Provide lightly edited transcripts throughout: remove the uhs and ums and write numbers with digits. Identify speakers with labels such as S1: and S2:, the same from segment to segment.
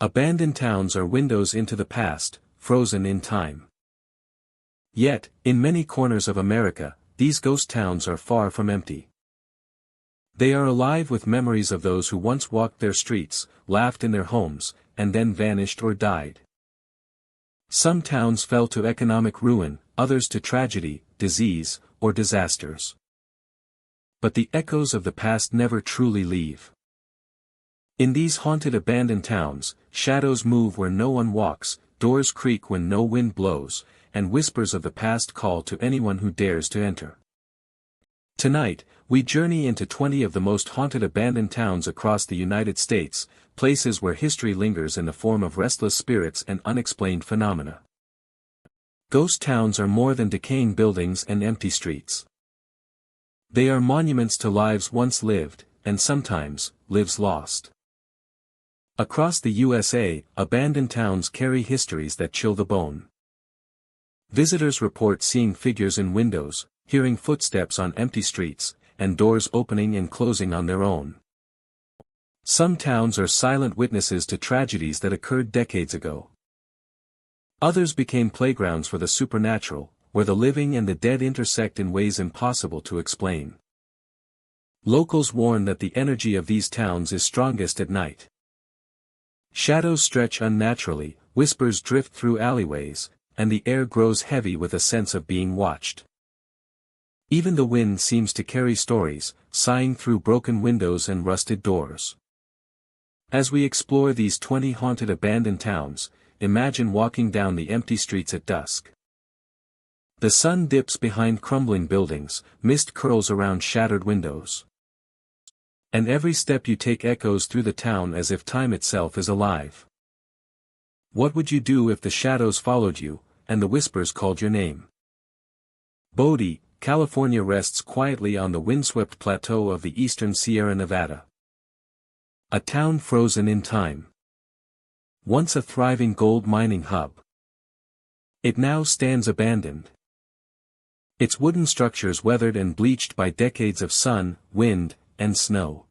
S1: Abandoned towns are windows into the past, frozen in time. Yet, in many corners of America, these ghost towns are far from empty. They are alive with memories of those who once walked their streets, laughed in their homes, and then vanished or died. Some towns fell to economic ruin, others to tragedy, disease, or disasters. But the echoes of the past never truly leave. In these haunted abandoned towns, shadows move where no one walks, doors creak when no wind blows, and whispers of the past call to anyone who dares to enter. Tonight, we journey into 20 of the most haunted abandoned towns across the United States, places where history lingers in the form of restless spirits and unexplained phenomena. Ghost towns are more than decaying buildings and empty streets. They are monuments to lives once lived, and sometimes, lives lost. Across the USA, abandoned towns carry histories that chill the bone. Visitors report seeing figures in windows, hearing footsteps on empty streets, and doors opening and closing on their own. Some towns are silent witnesses to tragedies that occurred decades ago. Others became playgrounds for the supernatural, where the living and the dead intersect in ways impossible to explain. Locals warn that the energy of these towns is strongest at night. Shadows stretch unnaturally, whispers drift through alleyways, and the air grows heavy with a sense of being watched. Even the wind seems to carry stories, sighing through broken windows and rusted doors. As we explore these 20 haunted abandoned towns, imagine walking down the empty streets at dusk. The sun dips behind crumbling buildings, mist curls around shattered windows. And every step you take echoes through the town as if time itself is alive. What would you do if the shadows followed you, and the whispers called your name? Bodie, California rests quietly on the windswept plateau of the eastern Sierra Nevada. A town frozen in time. Once a thriving gold mining hub. It now stands abandoned. Its wooden structures weathered and bleached by decades of sun, wind, and snow.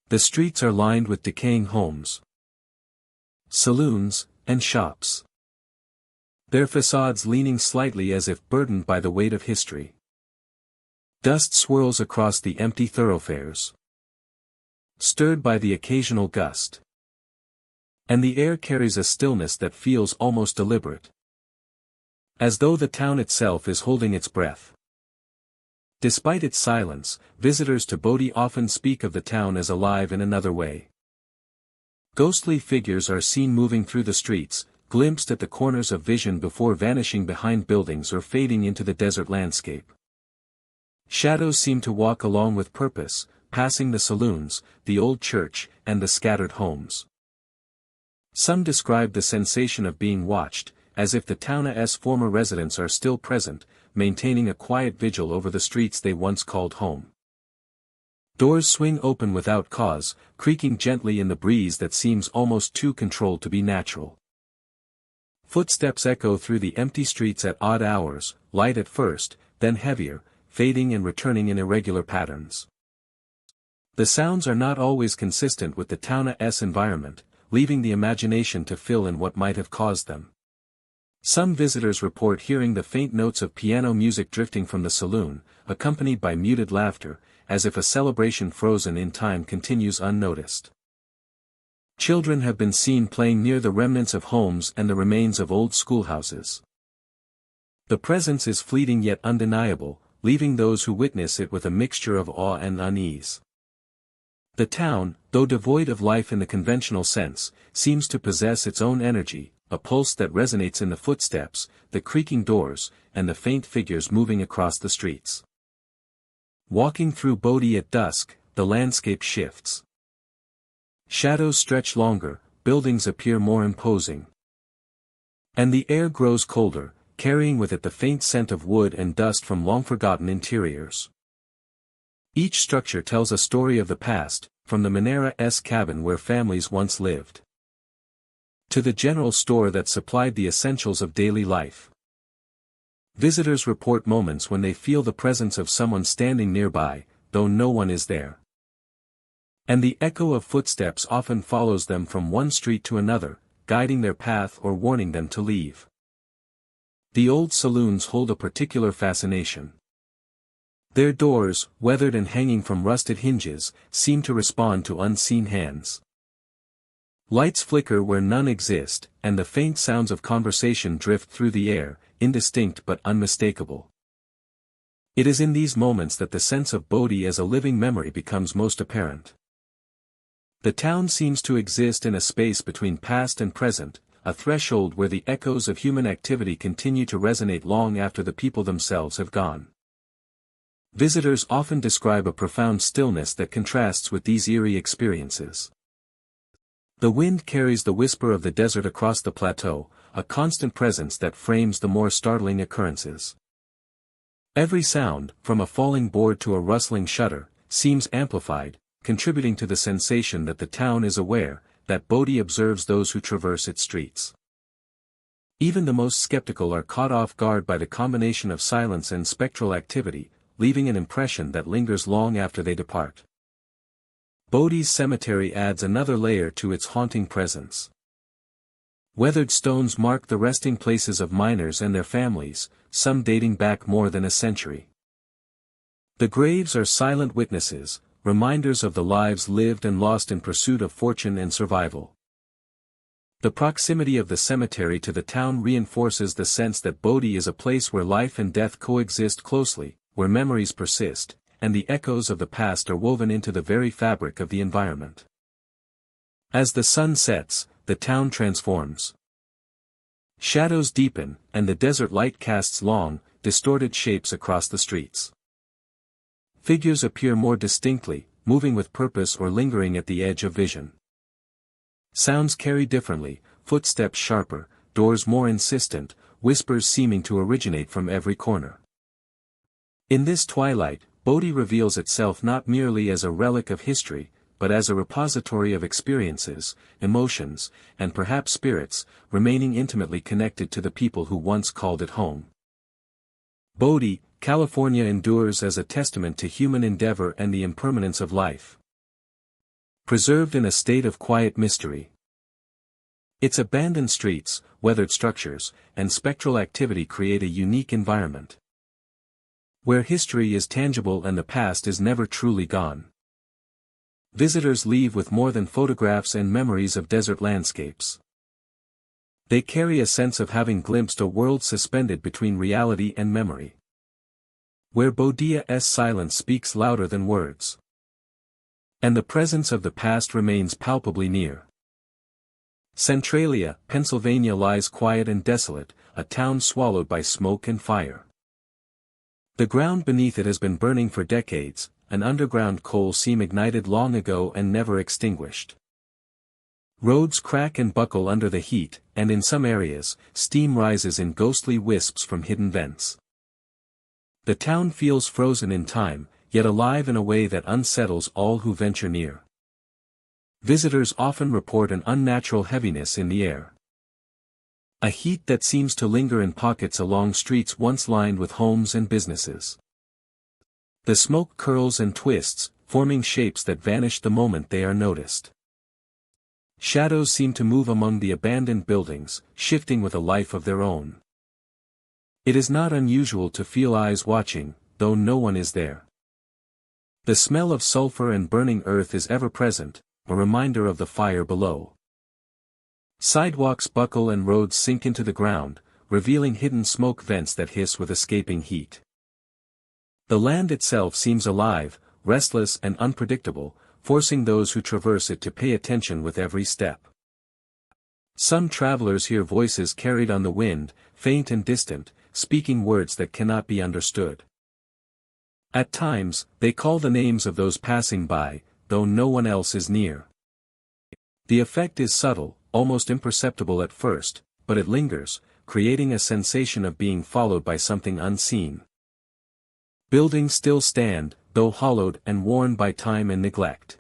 S1: The streets are lined with decaying homes, saloons, and shops. Their facades leaning slightly as if burdened by the weight of history. Dust swirls across the empty thoroughfares, stirred by the occasional gust. And the air carries a stillness that feels almost deliberate. As though the town itself is holding its breath. Despite its silence, visitors to Bodie often speak of the town as alive in another way. Ghostly figures are seen moving through the streets, glimpsed at the corners of vision before vanishing behind buildings or fading into the desert landscape. Shadows seem to walk along with purpose, passing the saloons, the old church, and the scattered homes. Some describe the sensation of being watched, as if the town's former residents are still present, maintaining a quiet vigil over the streets they once called home. Doors swing open without cause, creaking gently in the breeze that seems almost too controlled to be natural. Footsteps echo through the empty streets at odd hours, light at first, then heavier, fading and returning in irregular patterns. The sounds are not always consistent with the town's environment, leaving the imagination to fill in what might have caused them. Some visitors report hearing the faint notes of piano music drifting from the saloon, accompanied by muted laughter, as if a celebration frozen in time continues unnoticed. Children have been seen playing near the remnants of homes and the remains of old schoolhouses. The presence is fleeting yet undeniable, leaving those who witness it with a mixture of awe and unease. The town, though devoid of life in the conventional sense, seems to possess its own energy, a pulse that resonates in the footsteps, the creaking doors, and the faint figures moving across the streets. Walking through Bodie at dusk, the landscape shifts. Shadows stretch longer, buildings appear more imposing. And the air grows colder, carrying with it the faint scent of wood and dust from long-forgotten interiors. Each structure tells a story of the past, from the Monera's cabin where families once lived, to the general store that supplied the essentials of daily life. Visitors report moments when they feel the presence of someone standing nearby, though no one is there. And the echo of footsteps often follows them from one street to another, guiding their path or warning them to leave. The old saloons hold a particular fascination. Their doors, weathered and hanging from rusted hinges, seem to respond to unseen hands. Lights flicker where none exist, and the faint sounds of conversation drift through the air, indistinct but unmistakable. It is in these moments that the sense of Bodie as a living memory becomes most apparent. The town seems to exist in a space between past and present, a threshold where the echoes of human activity continue to resonate long after the people themselves have gone. Visitors often describe a profound stillness that contrasts with these eerie experiences. The wind carries the whisper of the desert across the plateau, a constant presence that frames the more startling occurrences. Every sound, from a falling board to a rustling shutter, seems amplified, contributing to the sensation that the town is aware, that Bodie observes those who traverse its streets. Even the most skeptical are caught off guard by the combination of silence and spectral activity, leaving an impression that lingers long after they depart. Bodie's cemetery adds another layer to its haunting presence. Weathered stones mark the resting places of miners and their families, some dating back more than a century. The graves are silent witnesses, reminders of the lives lived and lost in pursuit of fortune and survival. The proximity of the cemetery to the town reinforces the sense that Bodie is a place where life and death coexist closely, where memories persist, and the echoes of the past are woven into the very fabric of the environment. As the sun sets, the town transforms. Shadows deepen, and the desert light casts long, distorted shapes across the streets. Figures appear more distinctly, moving with purpose or lingering at the edge of vision. Sounds carry differently, footsteps sharper, doors more insistent, whispers seeming to originate from every corner. In this twilight, Bodie reveals itself not merely as a relic of history, but as a repository of experiences, emotions, and perhaps spirits, remaining intimately connected to the people who once called it home. Bodie, California endures as a testament to human endeavor and the impermanence of life. Preserved in a state of quiet mystery. Its abandoned streets, weathered structures, and spectral activity create a unique environment, where history is tangible and the past is never truly gone. Visitors leave with more than photographs and memories of desert landscapes. They carry a sense of having glimpsed a world suspended between reality and memory, where Bodie's silence speaks louder than words, and the presence of the past remains palpably near. Centralia, Pennsylvania lies quiet and desolate, a town swallowed by smoke and fire. The ground beneath it has been burning for decades, an underground coal seam ignited long ago and never extinguished. Roads crack and buckle under the heat, and in some areas, steam rises in ghostly wisps from hidden vents. The town feels frozen in time, yet alive in a way that unsettles all who venture near. Visitors often report an unnatural heaviness in the air, a heat that seems to linger in pockets along streets once lined with homes and businesses. The smoke curls and twists, forming shapes that vanish the moment they are noticed. Shadows seem to move among the abandoned buildings, shifting with a life of their own. It is not unusual to feel eyes watching, though no one is there. The smell of sulfur and burning earth is ever present, a reminder of the fire below. Sidewalks buckle and roads sink into the ground, revealing hidden smoke vents that hiss with escaping heat. The land itself seems alive, restless and unpredictable, forcing those who traverse it to pay attention with every step. Some travelers hear voices carried on the wind, faint and distant, speaking words that cannot be understood. At times, they call the names of those passing by, though no one else is near. The effect is subtle, almost imperceptible at first, but it lingers, creating a sensation of being followed by something unseen. Buildings still stand, though hollowed and worn by time and neglect.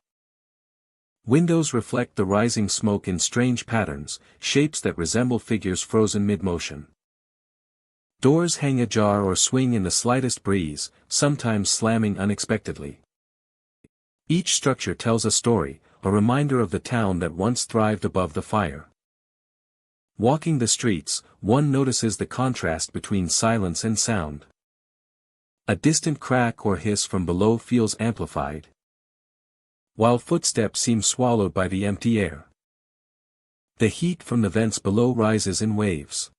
S1: Windows reflect the rising smoke in strange patterns, shapes that resemble figures frozen mid-motion. Doors hang ajar or swing in the slightest breeze, sometimes slamming unexpectedly. Each structure tells a story, a reminder of the town that once thrived above the fire. Walking the streets, one notices the contrast between silence and sound. A distant crack or hiss from below feels amplified, while footsteps seem swallowed by the empty air. The heat from the vents below rises in waves,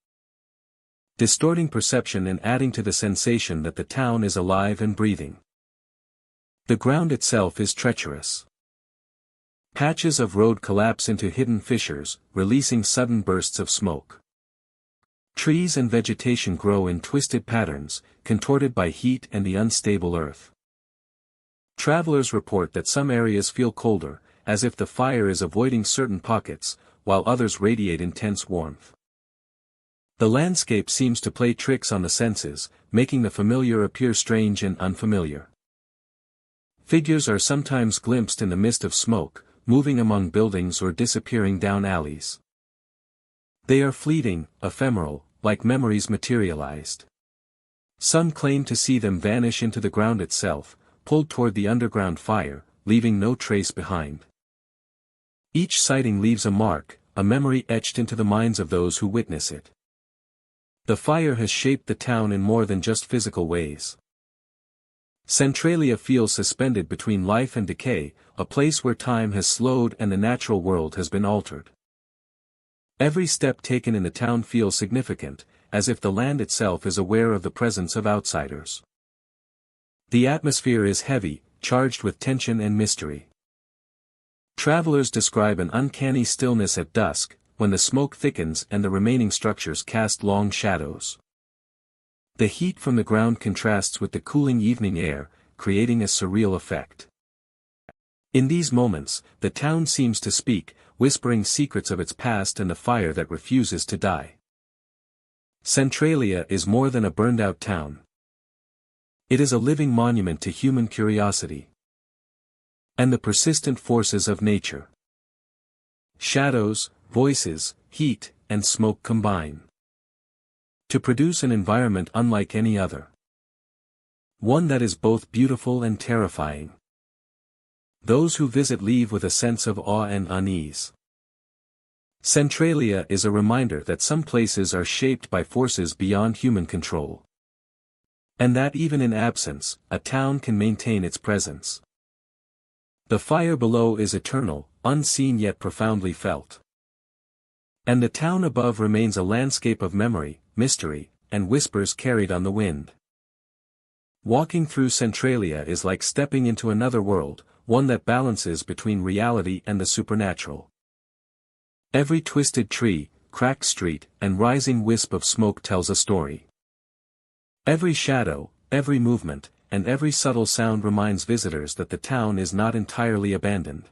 S1: distorting perception and adding to the sensation that the town is alive and breathing. The ground itself is treacherous. Patches of road collapse into hidden fissures, releasing sudden bursts of smoke. Trees and vegetation grow in twisted patterns, contorted by heat and the unstable earth. Travelers report that some areas feel colder, as if the fire is avoiding certain pockets, while others radiate intense warmth. The landscape seems to play tricks on the senses, making the familiar appear strange and unfamiliar. Figures are sometimes glimpsed in the mist of smoke, moving among buildings or disappearing down alleys. They are fleeting, ephemeral, like memories materialized. Some claim to see them vanish into the ground itself, pulled toward the underground fire, leaving no trace behind. Each sighting leaves a mark, a memory etched into the minds of those who witness it. The fire has shaped the town in more than just physical ways. Centralia feels suspended between life and decay, a place where time has slowed and the natural world has been altered. Every step taken in the town feels significant, as if the land itself is aware of the presence of outsiders. The atmosphere is heavy, charged with tension and mystery. Travelers describe an uncanny stillness at dusk, when the smoke thickens and the remaining structures cast long shadows. The heat from the ground contrasts with the cooling evening air, creating a surreal effect. In these moments, the town seems to speak, whispering secrets of its past and the fire that refuses to die. Centralia is more than a burned-out town. It is a living monument to human curiosity and the persistent forces of nature. Shadows, voices, heat, and smoke combine to produce an environment unlike any other. One that is both beautiful and terrifying. Those who visit leave with a sense of awe and unease. Centralia is a reminder that some places are shaped by forces beyond human control. And that even in absence, a town can maintain its presence. The fire below is eternal, unseen yet profoundly felt. And the town above remains a landscape of memory, mystery, and whispers carried on the wind. Walking through Centralia is like stepping into another world, one that balances between reality and the supernatural. Every twisted tree, cracked street, and rising wisp of smoke tells a story. Every shadow, every movement, and every subtle sound reminds visitors that the town is not entirely abandoned.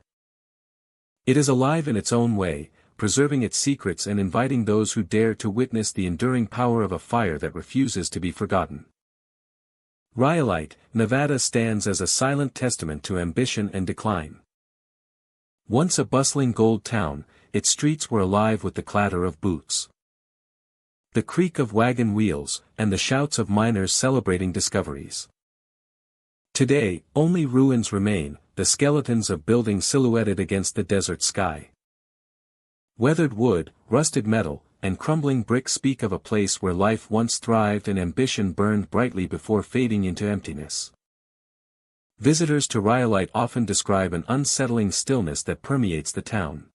S1: It is alive in its own way, preserving its secrets and inviting those who dare to witness the enduring power of a fire that refuses to be forgotten. Rhyolite, Nevada stands as a silent testament to ambition and decline. Once a bustling gold town, its streets were alive with the clatter of boots, the creak of wagon wheels, and the shouts of miners celebrating discoveries. Today, only ruins remain, the skeletons of buildings silhouetted against the desert sky. Weathered wood, rusted metal, and crumbling brick speak of a place where life once thrived and ambition burned brightly before fading into emptiness. Visitors to Rhyolite often describe an unsettling stillness that permeates the town.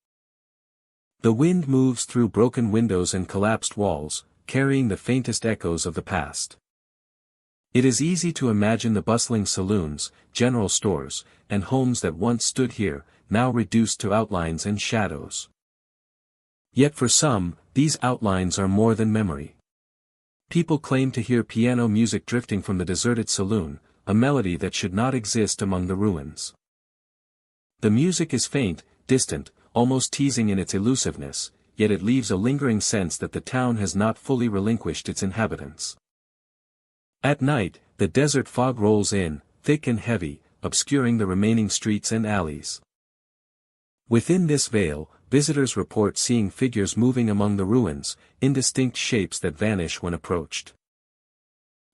S1: The wind moves through broken windows and collapsed walls, carrying the faintest echoes of the past. It is easy to imagine the bustling saloons, general stores, and homes that once stood here, now reduced to outlines and shadows. Yet for some, these outlines are more than memory. People claim to hear piano music drifting from the deserted saloon, a melody that should not exist among the ruins. The music is faint, distant, almost teasing in its elusiveness, yet it leaves a lingering sense that the town has not fully relinquished its inhabitants. At night, the desert fog rolls in, thick and heavy, obscuring the remaining streets and alleys. Within this veil, visitors report seeing figures moving among the ruins, indistinct shapes that vanish when approached.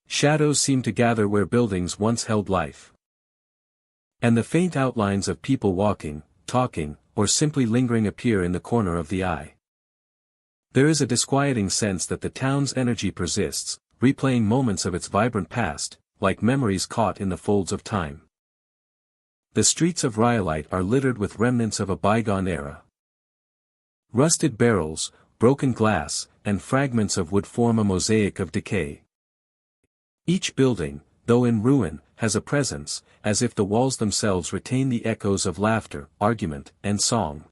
S1: Shadows seem to gather where buildings once held life. And the faint outlines of people walking, talking, or simply lingering appear in the corner of the eye. There is a disquieting sense that the town's energy persists, replaying moments of its vibrant past, like memories caught in the folds of time. The streets of Rhyolite are littered with remnants of a bygone era. Rusted barrels, broken glass, and fragments of wood form a mosaic of decay. Each building, though in ruin, has a presence, as if the walls themselves retain the echoes of laughter, argument, and song.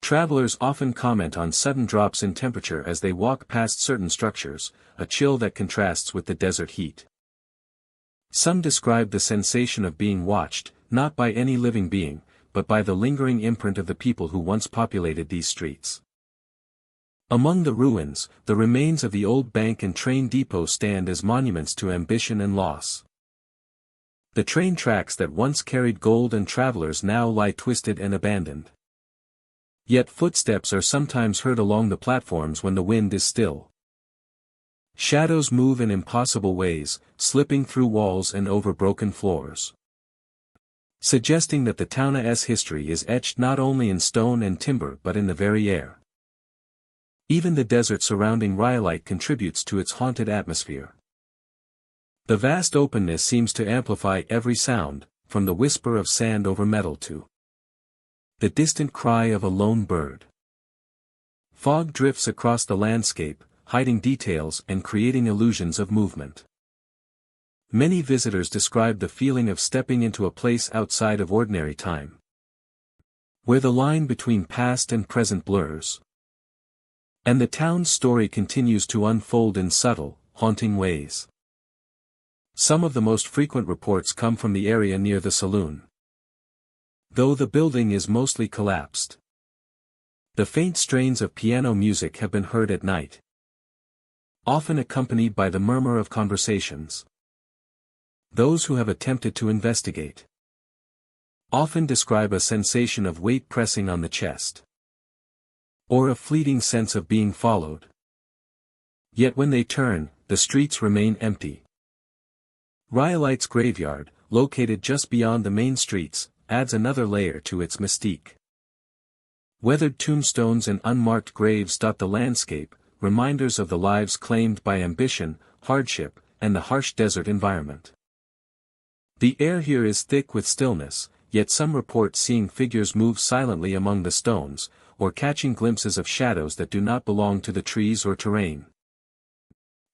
S1: Travelers often comment on sudden drops in temperature as they walk past certain structures, a chill that contrasts with the desert heat. Some describe the sensation of being watched, not by any living being, but by the lingering imprint of the people who once populated these streets. Among the ruins, the remains of the old bank and train depot stand as monuments to ambition and loss. The train tracks that once carried gold and travelers now lie twisted and abandoned. Yet footsteps are sometimes heard along the platforms when the wind is still. Shadows move in impossible ways, slipping through walls and over broken floors, suggesting that the town's history is etched not only in stone and timber but in the very air. Even the desert surrounding Rhyolite contributes to its haunted atmosphere. The vast openness seems to amplify every sound, from the whisper of sand over metal to the distant cry of a lone bird. Fog drifts across the landscape, hiding details and creating illusions of movement. Many visitors describe the feeling of stepping into a place outside of ordinary time, where the line between past and present blurs, and the town's story continues to unfold in subtle, haunting ways. Some of the most frequent reports come from the area near the saloon, though the building is mostly collapsed. The faint strains of piano music have been heard at night, often accompanied by the murmur of conversations. Those who have attempted to investigate often describe a sensation of weight pressing on the chest, or a fleeting sense of being followed. Yet when they turn, the streets remain empty. Rhyolite's graveyard, located just beyond the main streets, adds another layer to its mystique. Weathered tombstones and unmarked graves dot the landscape, reminders of the lives claimed by ambition, hardship, and the harsh desert environment. The air here is thick with stillness, yet some report seeing figures move silently among the stones, or catching glimpses of shadows that do not belong to the trees or terrain.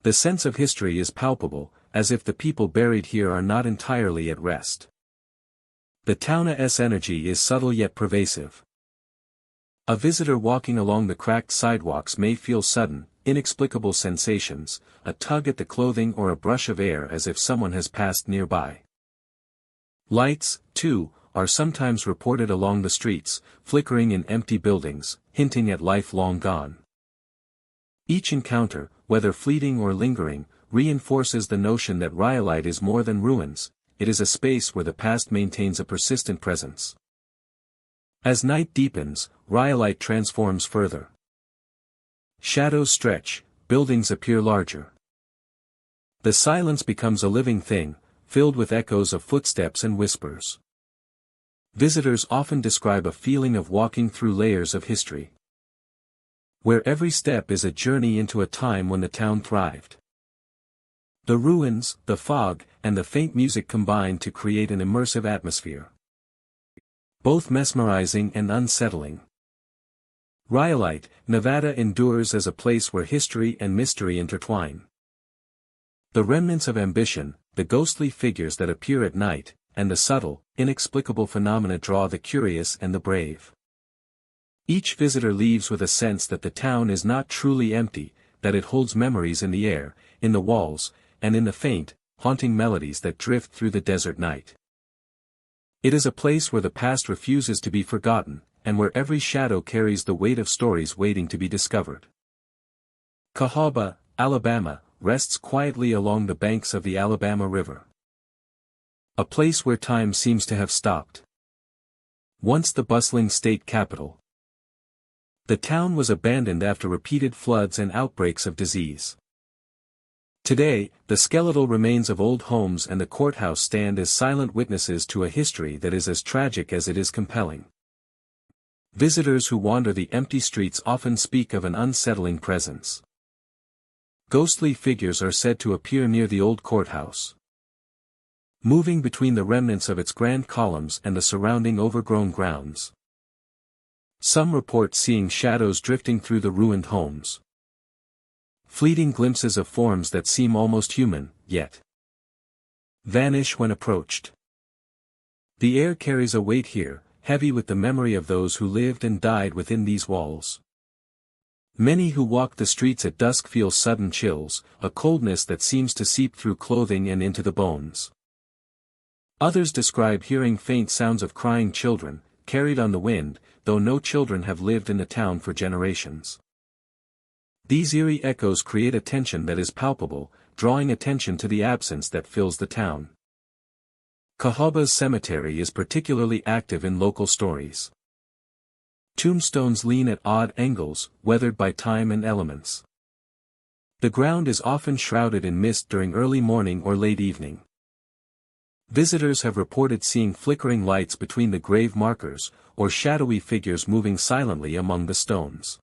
S1: The sense of history is palpable, as if the people buried here are not entirely at rest. The town's energy is subtle yet pervasive. A visitor walking along the cracked sidewalks may feel sudden, inexplicable sensations, a tug at the clothing or a brush of air as if someone has passed nearby. Lights, too, are sometimes reported along the streets, flickering in empty buildings, hinting at life long gone. Each encounter, whether fleeting or lingering, reinforces the notion that Rhyolite is more than ruins, it is a space where the past maintains a persistent presence. As night deepens, Rhyolite transforms further. Shadows stretch, buildings appear larger. The silence becomes a living thing, filled with echoes of footsteps and whispers. Visitors often describe a feeling of walking through layers of history, where every step is a journey into a time when the town thrived. The ruins, the fog, and the faint music combine to create an immersive atmosphere, both mesmerizing and unsettling. Rhyolite, Nevada endures as a place where history and mystery intertwine. The remnants of ambition, the ghostly figures that appear at night, and the subtle, inexplicable phenomena draw the curious and the brave. Each visitor leaves with a sense that the town is not truly empty, that it holds memories in the air, in the walls, and in the faint, haunting melodies that drift through the desert night. It is a place where the past refuses to be forgotten, and where every shadow carries the weight of stories waiting to be discovered. Cahawba, Alabama, rests quietly along the banks of the Alabama River. A place where time seems to have stopped. Once the bustling state capital, the town was abandoned after repeated floods and outbreaks of disease. Today, the skeletal remains of old homes and the courthouse stand as silent witnesses to a history that is as tragic as it is compelling. Visitors who wander the empty streets often speak of an unsettling presence. Ghostly figures are said to appear near the old courthouse, moving between the remnants of its grand columns and the surrounding overgrown grounds. Some report seeing shadows drifting through the ruined homes. Fleeting glimpses of forms that seem almost human, yet vanish when approached. The air carries a weight here, heavy with the memory of those who lived and died within these walls. Many who walk the streets at dusk feel sudden chills, a coldness that seems to seep through clothing and into the bones. Others describe hearing faint sounds of crying children, carried on the wind, though no children have lived in the town for generations. These eerie echoes create a tension that is palpable, drawing attention to the absence that fills the town. Cahawba's cemetery is particularly active in local stories. Tombstones lean at odd angles, weathered by time and elements. The ground is often shrouded in mist during early morning or late evening. Visitors have reported seeing flickering lights between the grave markers, or shadowy figures moving silently among the stones.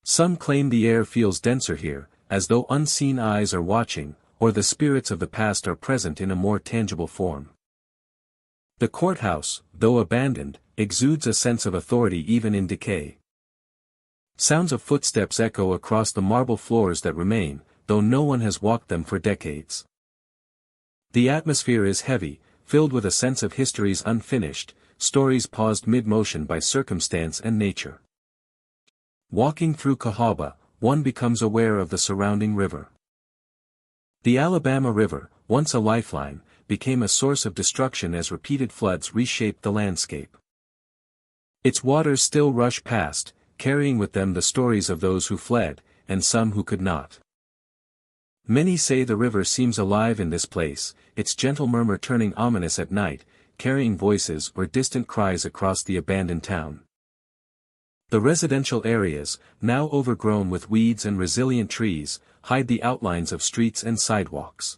S1: Some claim the air feels denser here, as though unseen eyes are watching, or the spirits of the past are present in a more tangible form. The courthouse, though abandoned, exudes a sense of authority even in decay. Sounds of footsteps echo across the marble floors that remain, though no one has walked them for decades. The atmosphere is heavy, filled with a sense of histories unfinished, stories paused mid-motion by circumstance and nature. Walking through Cahawba, one becomes aware of the surrounding river. The Alabama River, once a lifeline, became a source of destruction as repeated floods reshaped the landscape. Its waters still rush past, carrying with them the stories of those who fled, and some who could not. Many say the river seems alive in this place, its gentle murmur turning ominous at night, carrying voices or distant cries across the abandoned town. The residential areas, now overgrown with weeds and resilient trees, hide the outlines of streets and sidewalks.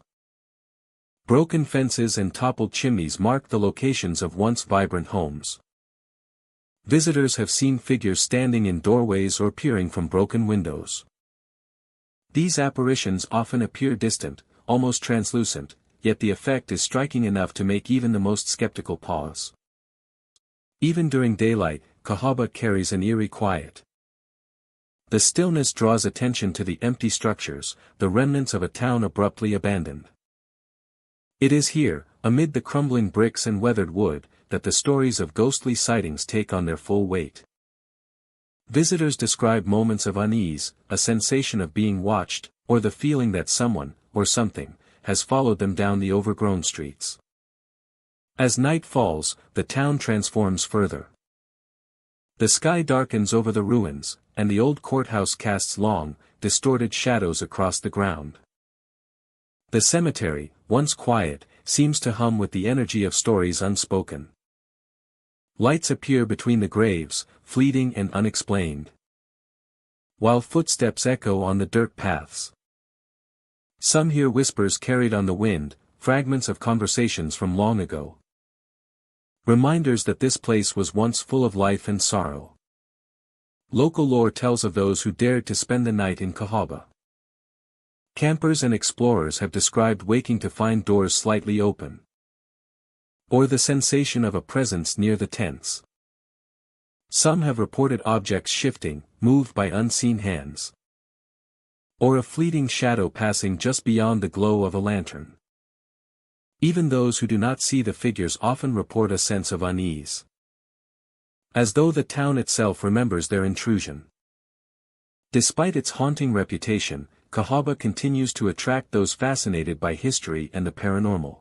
S1: Broken fences and toppled chimneys mark the locations of once vibrant homes. Visitors have seen figures standing in doorways or peering from broken windows. These apparitions often appear distant, almost translucent, yet the effect is striking enough to make even the most skeptical pause. Even during daylight, Cahawba carries an eerie quiet. The stillness draws attention to the empty structures, the remnants of a town abruptly abandoned. It is here, amid the crumbling bricks and weathered wood, that the stories of ghostly sightings take on their full weight. Visitors describe moments of unease, a sensation of being watched, or the feeling that someone, or something, has followed them down the overgrown streets. As night falls, the town transforms further. The sky darkens over the ruins, and the old courthouse casts long, distorted shadows across the ground. The cemetery, once quiet, seems to hum with the energy of stories unspoken. Lights appear between the graves, fleeting and unexplained, while footsteps echo on the dirt paths. Some hear whispers carried on the wind, fragments of conversations from long ago. Reminders that this place was once full of life and sorrow. Local lore tells of those who dared to spend the night in Cahawba. Campers and explorers have described waking to find doors slightly open, or the sensation of a presence near the tents. Some have reported objects shifting, moved by unseen hands, or a fleeting shadow passing just beyond the glow of a lantern. Even those who do not see the figures often report a sense of unease, as though the town itself remembers their intrusion. Despite its haunting reputation, Cahawba continues to attract those fascinated by history and the paranormal.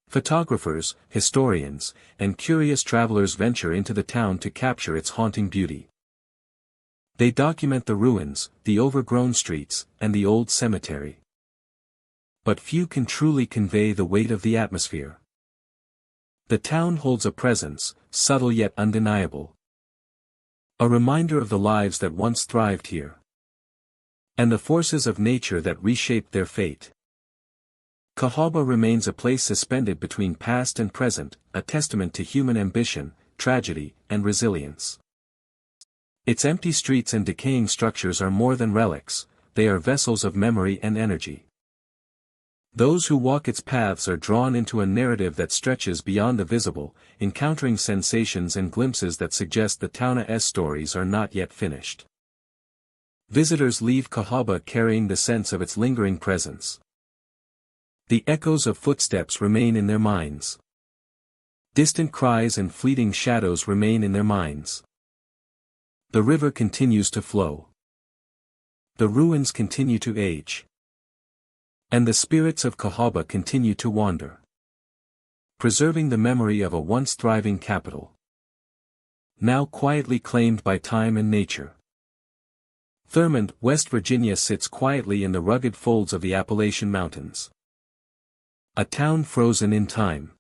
S1: Photographers, historians, and curious travelers venture into the town to capture its haunting beauty. They document the ruins, the overgrown streets, and the old cemetery. But few can truly convey the weight of the atmosphere. The town holds a presence, subtle yet undeniable. A reminder of the lives that once thrived here. and the forces of nature that reshaped their fate. Cahawba remains a place suspended between past and present, a testament to human ambition, tragedy, and resilience. Its empty streets and decaying structures are more than relics, they are vessels of memory and energy. Those who walk its paths are drawn into a narrative that stretches beyond the visible, encountering sensations and glimpses that suggest the town's stories are not yet finished. Visitors leave Cahawba carrying the sense of its lingering presence. The echoes of footsteps remain in their minds. Distant cries and fleeting shadows remain in their minds. The river continues to flow. The ruins continue to age. And the spirits of Cahawba continue to wander, preserving the memory of a once thriving capital, now quietly claimed by time and nature. Thurmond, West Virginia sits quietly in the rugged folds of the Appalachian Mountains. A town frozen in time.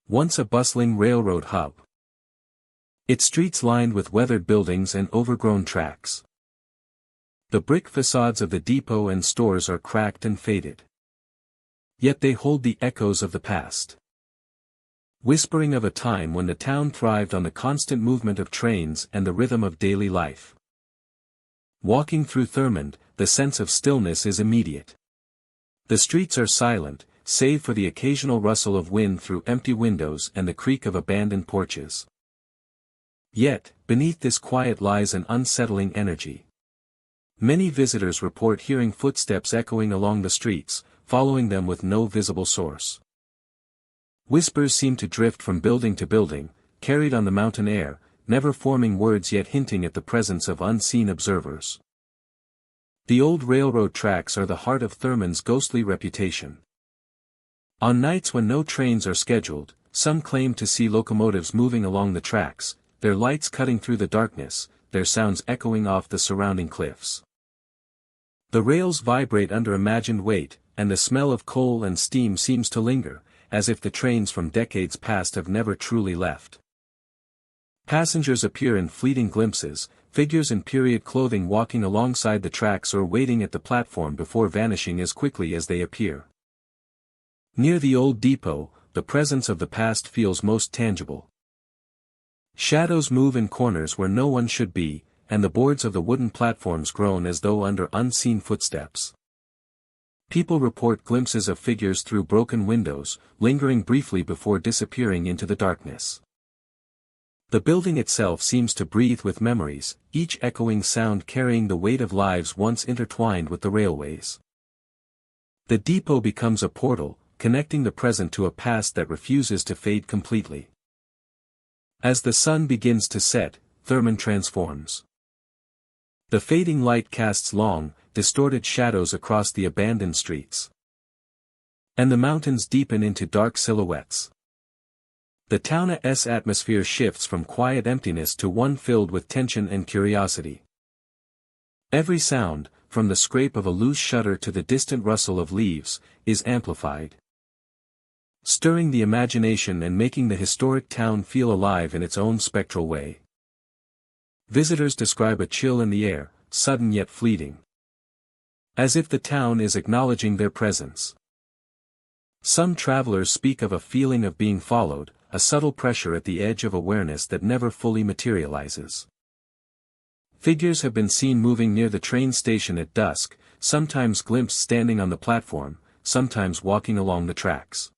S1: Once a bustling railroad hub. Its streets lined with weathered buildings and overgrown tracks. The brick facades of the depot and stores are cracked and faded. Yet they hold the echoes of the past. Whispering of a time when the town thrived on the constant movement of trains and the rhythm of daily life. Walking through Thurmond, the sense of stillness is immediate. The streets are silent, save for the occasional rustle of wind through empty windows and the creak of abandoned porches. Yet, beneath this quiet lies an unsettling energy. Many visitors report hearing footsteps echoing along the streets, following them with no visible source. Whispers seem to drift from building to building, carried on the mountain air, never forming words yet hinting at the presence of unseen observers. The old railroad tracks are the heart of Thurmond's ghostly reputation. On nights when no trains are scheduled, some claim to see locomotives moving along the tracks, their lights cutting through the darkness, their sounds echoing off the surrounding cliffs. The rails vibrate under imagined weight, and the smell of coal and steam seems to linger, as if the trains from decades past have never truly left. Passengers appear in fleeting glimpses, figures in period clothing walking alongside the tracks or waiting at the platform before vanishing as quickly as they appear. Near the old depot, the presence of the past feels most tangible. Shadows move in corners where no one should be, and the boards of the wooden platforms groan as though under unseen footsteps. People report glimpses of figures through broken windows, lingering briefly before disappearing into the darkness. The building itself seems to breathe with memories, each echoing sound carrying the weight of lives once intertwined with the railways. The depot becomes a portal, connecting the present to a past that refuses to fade completely. As the sun begins to set, Thurmond transforms. The fading light casts long, distorted shadows across the abandoned streets. And the mountains deepen into dark silhouettes. The town's atmosphere shifts from quiet emptiness to one filled with tension and curiosity. Every sound, from the scrape of a loose shutter to the distant rustle of leaves, is amplified, stirring the imagination and making the historic town feel alive in its own spectral way. Visitors describe a chill in the air, sudden yet fleeting, as if the town is acknowledging their presence. Some travelers speak of a feeling of being followed, a subtle pressure at the edge of awareness that never fully materializes. Figures have been seen moving near the train station at dusk, sometimes glimpsed standing on the platform, sometimes walking along the tracks.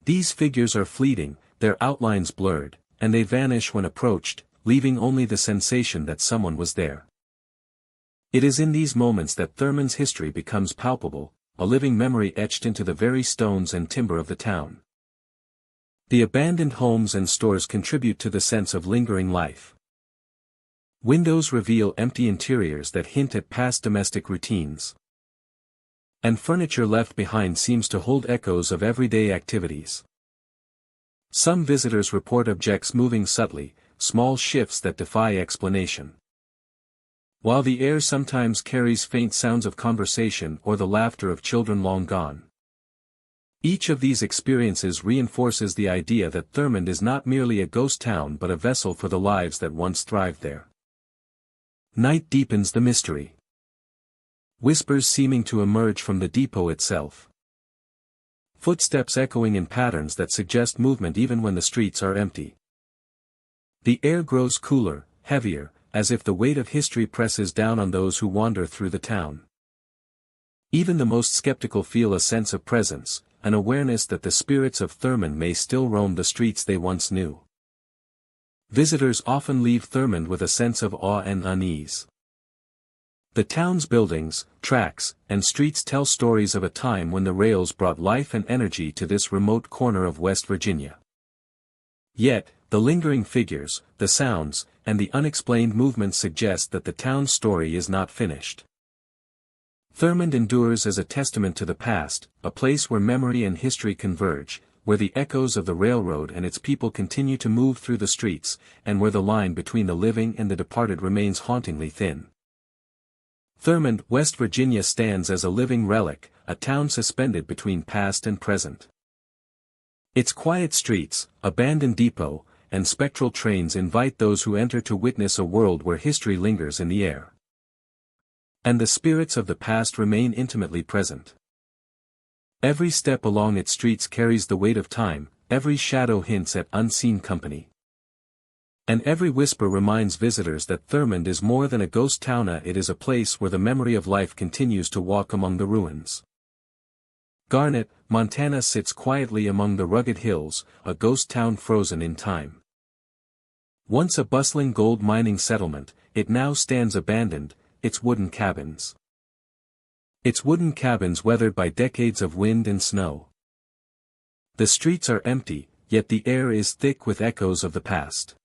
S1: These figures are fleeting, their outlines blurred, and they vanish when approached, leaving only the sensation that someone was there. It is in these moments that Thurmond's history becomes palpable, a living memory etched into the very stones and timber of the town. The abandoned homes and stores contribute to the sense of lingering life. Windows reveal empty interiors that hint at past domestic routines. And furniture left behind seems to hold echoes of everyday activities. Some visitors report objects moving subtly, small shifts that defy explanation. While the air sometimes carries faint sounds of conversation or the laughter of children long gone. Each of these experiences reinforces the idea that Thurmond is not merely a ghost town but a vessel for the lives that once thrived there. Night deepens the mystery. whispers seeming to emerge from the depot itself. Footsteps echoing in patterns that suggest movement even when the streets are empty. The air grows cooler, heavier, as if the weight of history presses down on those who wander through the town. Even the most skeptical feel a sense of presence, an awareness that the spirits of Thurmond may still roam the streets they once knew. Visitors often leave Thurmond with a sense of awe and unease. The town's buildings, tracks, and streets tell stories of a time when the rails brought life and energy to this remote corner of West Virginia. Yet, the lingering figures, the sounds, and the unexplained movements suggest that the town's story is not finished. Thurmond endures as a testament to the past, a place where memory and history converge, where the echoes of the railroad and its people continue to move through the streets, and where the line between the living and the departed remains hauntingly thin. Thurmond, West Virginia stands as a living relic, a town suspended between past and present. Its quiet streets, abandoned depot, and spectral trains invite those who enter to witness a world where history lingers in the air. And the spirits of the past remain intimately present. Every step along its streets carries the weight of time, every shadow hints at unseen company. And every whisper reminds visitors that Thurmond is more than a ghost town, it is a place where the memory of life continues to walk among the ruins. Garnet, Montana sits quietly among the rugged hills, a ghost town frozen in time. Once a bustling gold mining settlement, it now stands abandoned, its wooden cabins. Its wooden cabins weathered by decades of wind and snow. The streets are empty, yet the air is thick with echoes of the past.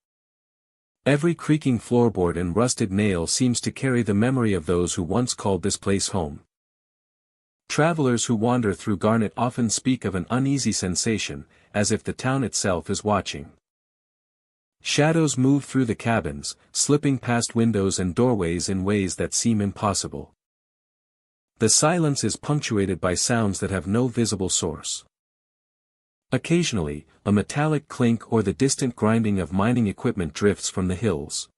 S1: Every creaking floorboard and rusted nail seems to carry the memory of those who once called this place home. Travelers who wander through Garnet often speak of an uneasy sensation, as if the town itself is watching. Shadows move through the cabins, slipping past windows and doorways in ways that seem impossible. The silence is punctuated by sounds that have no visible source. Occasionally, a metallic clink or the distant grinding of mining equipment drifts from the hills,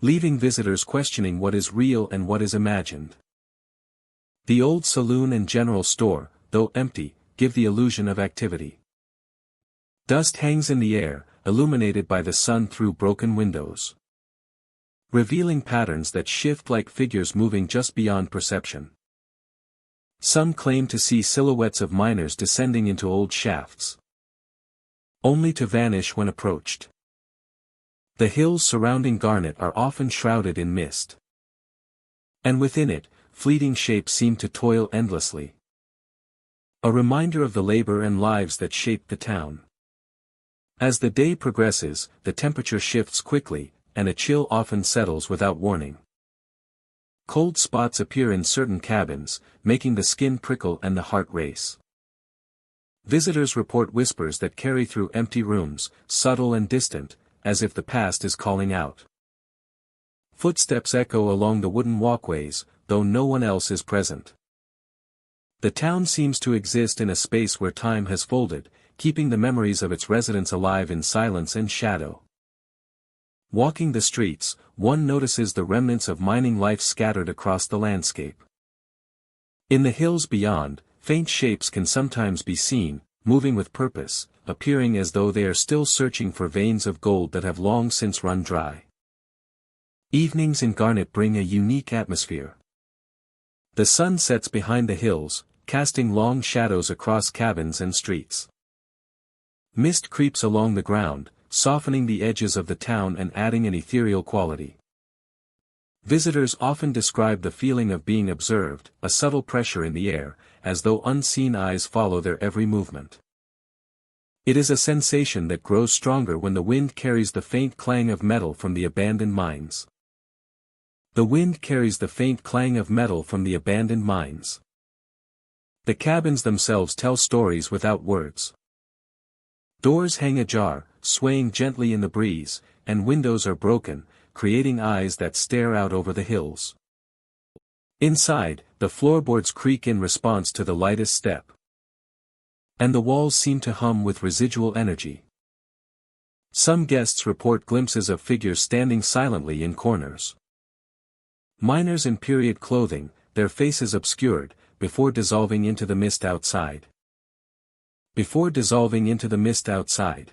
S1: leaving visitors questioning what is real and what is imagined. The old saloon and general store, though empty, give the illusion of activity. Dust hangs in the air, illuminated by the sun through broken windows, revealing patterns that shift like figures moving just beyond perception. Some claim to see silhouettes of miners descending into old shafts, only to vanish when approached. The hills surrounding Garnet are often shrouded in mist, and within it, fleeting shapes seem to toil endlessly. A reminder of the labor and lives that shaped the town. As the day progresses, the temperature shifts quickly, and a chill often settles without warning. Cold spots appear in certain cabins, making the skin prickle and the heart race. Visitors report whispers that carry through empty rooms, subtle and distant, as if the past is calling out. Footsteps echo along the wooden walkways, though no one else is present. The town seems to exist in a space where time has folded, keeping the memories of its residents alive in silence and shadow. Walking the streets, one notices the remnants of mining life scattered across the landscape. In the hills beyond, faint shapes can sometimes be seen, moving with purpose, appearing as though they are still searching for veins of gold that have long since run dry. Evenings in Garnet bring a unique atmosphere. The sun sets behind the hills, casting long shadows across cabins and streets. Mist creeps along the ground, softening the edges of the town and adding an ethereal quality. Visitors often describe the feeling of being observed, a subtle pressure in the air, as though unseen eyes follow their every movement. It is a sensation that grows stronger when the wind carries the faint clang of metal from the abandoned mines. The wind carries the faint clang of metal from the abandoned mines. The cabins themselves tell stories without words. Doors hang ajar, swaying gently in the breeze, and windows are broken, creating eyes that stare out over the hills. Inside, the floorboards creak in response to the lightest step, and the walls seem to hum with residual energy. Some guests report glimpses of figures standing silently in corners. Miners in period clothing, their faces obscured, before dissolving into the mist outside. Before dissolving into the mist outside.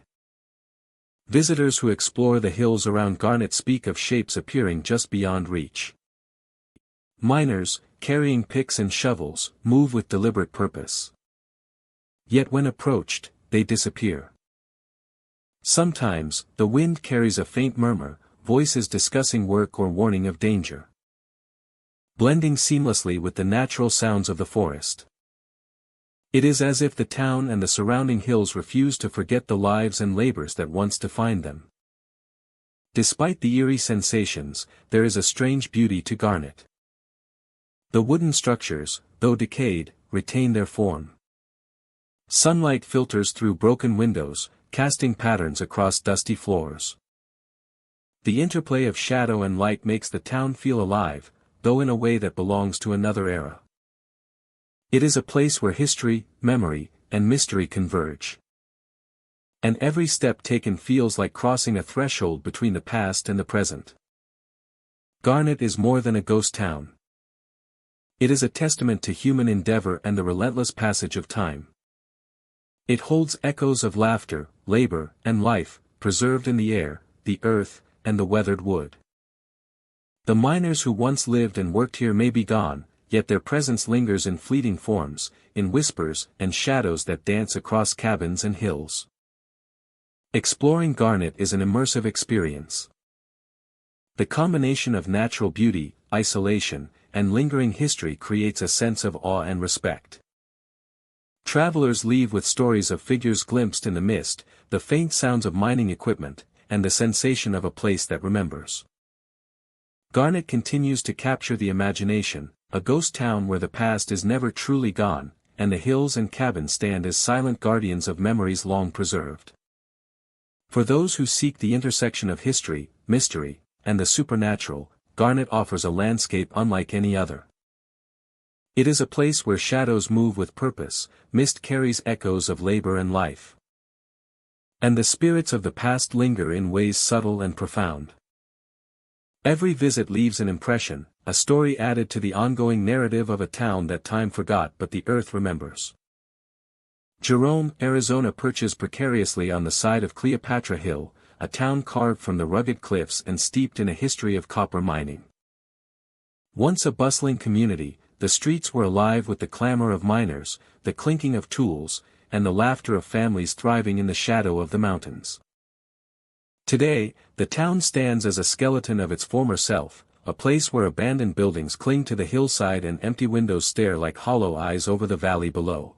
S1: Visitors who explore the hills around Garnet speak of shapes appearing just beyond reach. Miners, carrying picks and shovels, move with deliberate purpose. Yet when approached, they disappear. Sometimes, the wind carries a faint murmur, voices discussing work or warning of danger. Blending seamlessly with the natural sounds of the forest. It is as if the town and the surrounding hills refuse to forget the lives and labors that once defined them. Despite the eerie sensations, there is a strange beauty to Garnet. The wooden structures, though decayed, retain their form. Sunlight filters through broken windows, casting patterns across dusty floors. The interplay of shadow and light makes the town feel alive, though in a way that belongs to another era. It is a place where history, memory, and mystery converge. And every step taken feels like crossing a threshold between the past and the present. Garnet is more than a ghost town. It is a testament to human endeavor and the relentless passage of time. It holds echoes of laughter, labor, and life, preserved in the air, the earth, and the weathered wood. The miners who once lived and worked here may be gone, yet their presence lingers in fleeting forms, in whispers and shadows that dance across cabins and hills. Exploring Garnet is an immersive experience. The combination of natural beauty, isolation, and lingering history creates a sense of awe and respect. Travelers leave with stories of figures glimpsed in the mist, the faint sounds of mining equipment, and the sensation of a place that remembers. Garnet continues to capture the imagination, a ghost town where the past is never truly gone, and the hills and cabins stand as silent guardians of memories long preserved. For those who seek the intersection of history, mystery, and the supernatural, Garnet offers a landscape unlike any other. It is a place where shadows move with purpose, mist carries echoes of labor and life. And the spirits of the past linger in ways subtle and profound. Every visit leaves an impression, a story added to the ongoing narrative of a town that time forgot but the earth remembers. Jerome, Arizona perches precariously on the side of Cleopatra Hill, a town carved from the rugged cliffs and steeped in a history of copper mining. Once a bustling community, the streets were alive with the clamor of miners, the clinking of tools, and the laughter of families thriving in the shadow of the mountains. Today, the town stands as a skeleton of its former self, a place where abandoned buildings cling to the hillside and empty windows stare like hollow eyes over the valley below.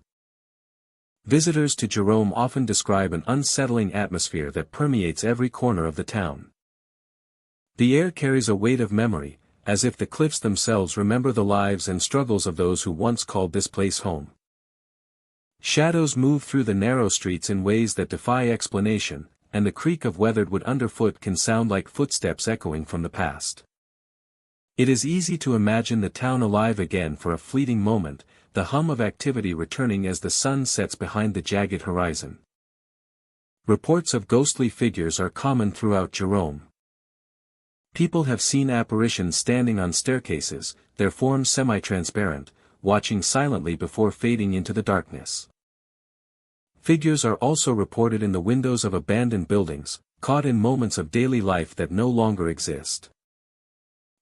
S1: Visitors to Jerome often describe an unsettling atmosphere that permeates every corner of the town. The air carries a weight of memory, as if the cliffs themselves remember the lives and struggles of those who once called this place home. Shadows move through the narrow streets in ways that defy explanation, and the creak of weathered wood underfoot can sound like footsteps echoing from the past. It is easy to imagine the town alive again for a fleeting moment, the hum of activity returning as the sun sets behind the jagged horizon. Reports of ghostly figures are common throughout Jerome. People have seen apparitions standing on staircases, their forms semi-transparent, watching silently before fading into the darkness. Figures are also reported in the windows of abandoned buildings, caught in moments of daily life that no longer exist.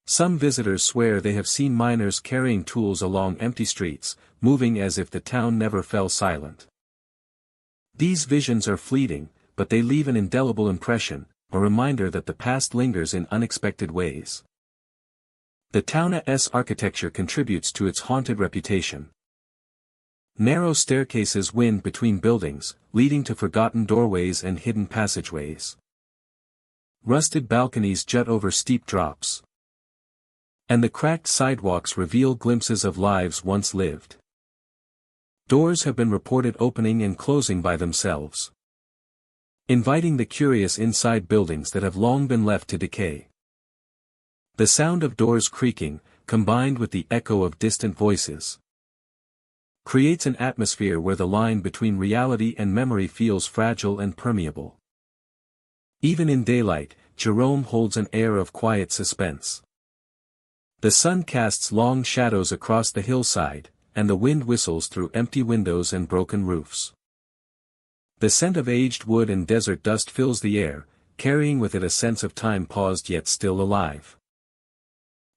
S1: Some visitors swear they have seen miners carrying tools along empty streets, moving as if the town never fell silent. These visions are fleeting, but they leave an indelible impression, a reminder that the past lingers in unexpected ways. The town's architecture contributes to its haunted reputation. Narrow staircases wind between buildings, leading to forgotten doorways and hidden passageways. Rusted balconies jut over steep drops. And the cracked sidewalks reveal glimpses of lives once lived. Doors have been reported opening and closing by themselves, inviting the curious inside buildings that have long been left to decay. The sound of doors creaking, combined with the echo of distant voices, creates an atmosphere where the line between reality and memory feels fragile and permeable. Even in daylight, Jerome holds an air of quiet suspense. The sun casts long shadows across the hillside, and the wind whistles through empty windows and broken roofs. The scent of aged wood and desert dust fills the air, carrying with it a sense of time paused yet still alive.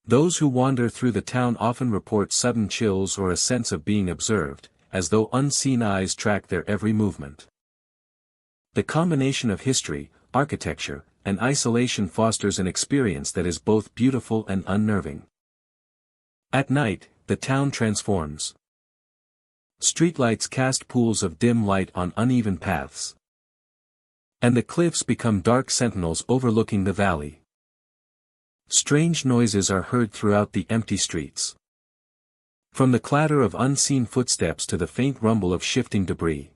S1: Those who wander through the town often report sudden chills or a sense of being observed, as though unseen eyes track their every movement. The combination of history, architecture, and isolation fosters an experience that is both beautiful and unnerving. At night, the town transforms. Streetlights cast pools of dim light on uneven paths. And the cliffs become dark sentinels overlooking the valley. Strange noises are heard throughout the empty streets. From the clatter of unseen footsteps to the faint rumble of shifting debris.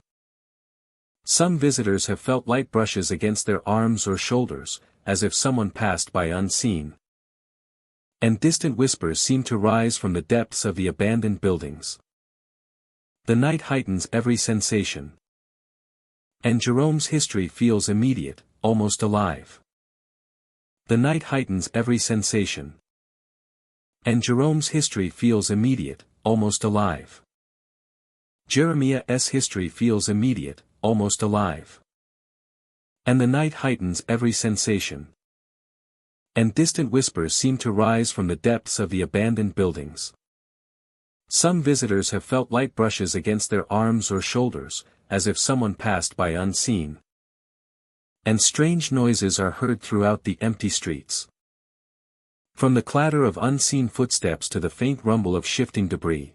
S1: Some visitors have felt light brushes against their arms or shoulders, as if someone passed by unseen. And distant whispers seem to rise from the depths of the abandoned buildings. The night heightens every sensation. And Jerome's history feels immediate, almost alive. The night heightens every sensation. And Jerome's history feels immediate, almost alive. Jeremiah's history feels immediate, almost alive. And the night heightens every sensation. And distant whispers seem to rise from the depths of the abandoned buildings. Some visitors have felt light brushes against their arms or shoulders, as if someone passed by unseen. And strange noises are heard throughout the empty streets. From the clatter of unseen footsteps to the faint rumble of shifting debris.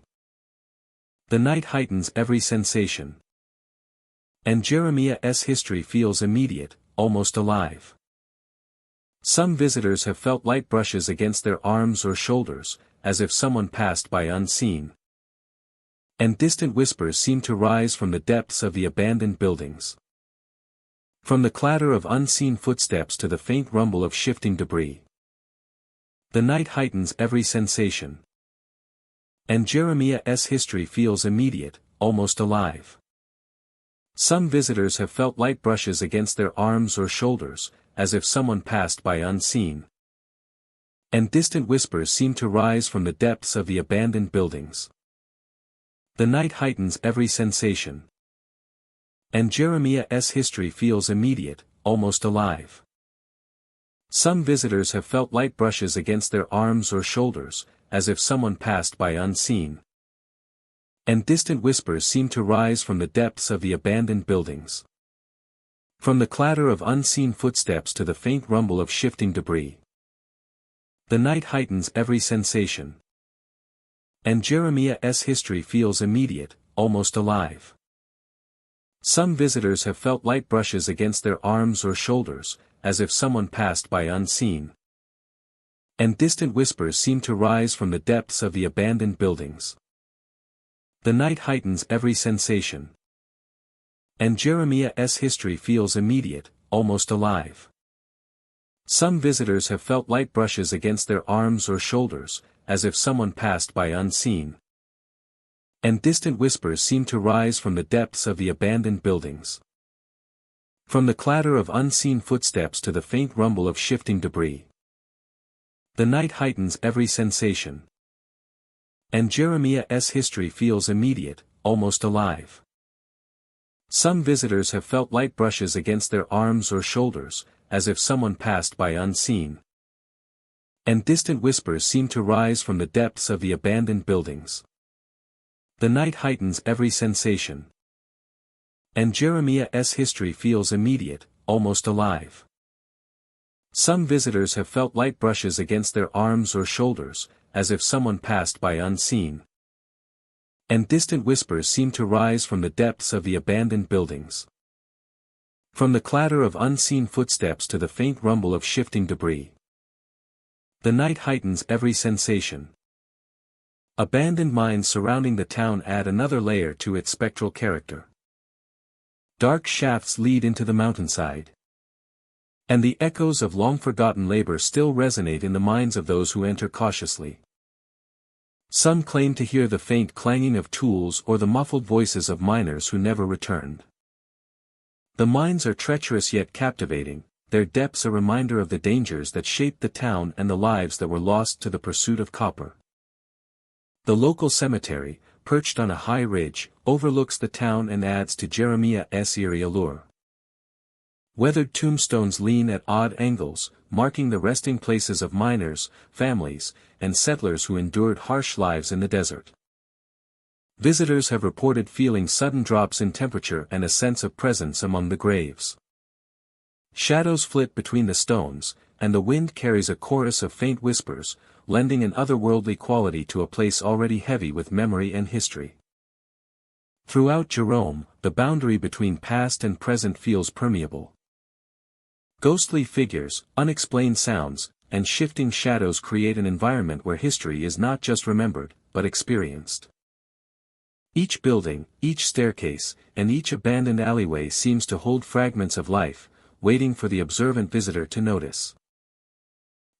S1: The night heightens every sensation. And Jeremiah's history feels immediate, almost alive. Some visitors have felt light brushes against their arms or shoulders, as if someone passed by unseen. And distant whispers seem to rise from the depths of the abandoned buildings. From the clatter of unseen footsteps to the faint rumble of shifting debris. The night heightens every sensation. And Jeremiah's history feels immediate, almost alive. Some visitors have felt light brushes against their arms or shoulders, as if someone passed by unseen. And distant whispers seem to rise from the depths of the abandoned buildings. The night heightens every sensation. And Jeremiah's history feels immediate, almost alive. Some visitors have felt light brushes against their arms or shoulders, as if someone passed by unseen. And distant whispers seem to rise from the depths of the abandoned buildings. From the clatter of unseen footsteps to the faint rumble of shifting debris. The night heightens every sensation. And Jeremiah's history feels immediate, almost alive. Some visitors have felt light brushes against their arms or shoulders, as if someone passed by unseen. And distant whispers seem to rise from the depths of the abandoned buildings. The night heightens every sensation. And Jeremiah's history feels immediate, almost alive. Some visitors have felt light brushes against their arms or shoulders, as if someone passed by unseen. And distant whispers seem to rise from the depths of the abandoned buildings. From the clatter of unseen footsteps to the faint rumble of shifting debris. The night heightens every sensation. And Jeremiah's history feels immediate, almost alive. Some visitors have felt light brushes against their arms or shoulders, as if someone passed by unseen. And distant whispers seem to rise from the depths of the abandoned buildings. The night heightens every sensation. And Jeremiah's history feels immediate, almost alive. Some visitors have felt light brushes against their arms or shoulders, as if someone passed by unseen. And distant whispers seem to rise from the depths of the abandoned buildings. From the clatter of unseen footsteps to the faint rumble of shifting debris. The night heightens every sensation. Abandoned mines surrounding the town add another layer to its spectral character. Dark shafts lead into the mountainside. And the echoes of long-forgotten labor still resonate in the minds of those who enter cautiously. Some claim to hear the faint clanging of tools or the muffled voices of miners who never returned. The mines are treacherous yet captivating, their depths a reminder of the dangers that shaped the town and the lives that were lost to the pursuit of copper. The local cemetery, perched on a high ridge, overlooks the town and adds to Jeremiah's eerie allure. Weathered tombstones lean at odd angles, marking the resting places of miners, families, and settlers who endured harsh lives in the desert. Visitors have reported feeling sudden drops in temperature and a sense of presence among the graves. Shadows flit between the stones, and the wind carries a chorus of faint whispers, lending an otherworldly quality to a place already heavy with memory and history. Throughout Jerome, the boundary between past and present feels permeable. Ghostly figures, unexplained sounds, and shifting shadows create an environment where history is not just remembered, but experienced. Each building, each staircase, and each abandoned alleyway seems to hold fragments of life, waiting for the observant visitor to notice.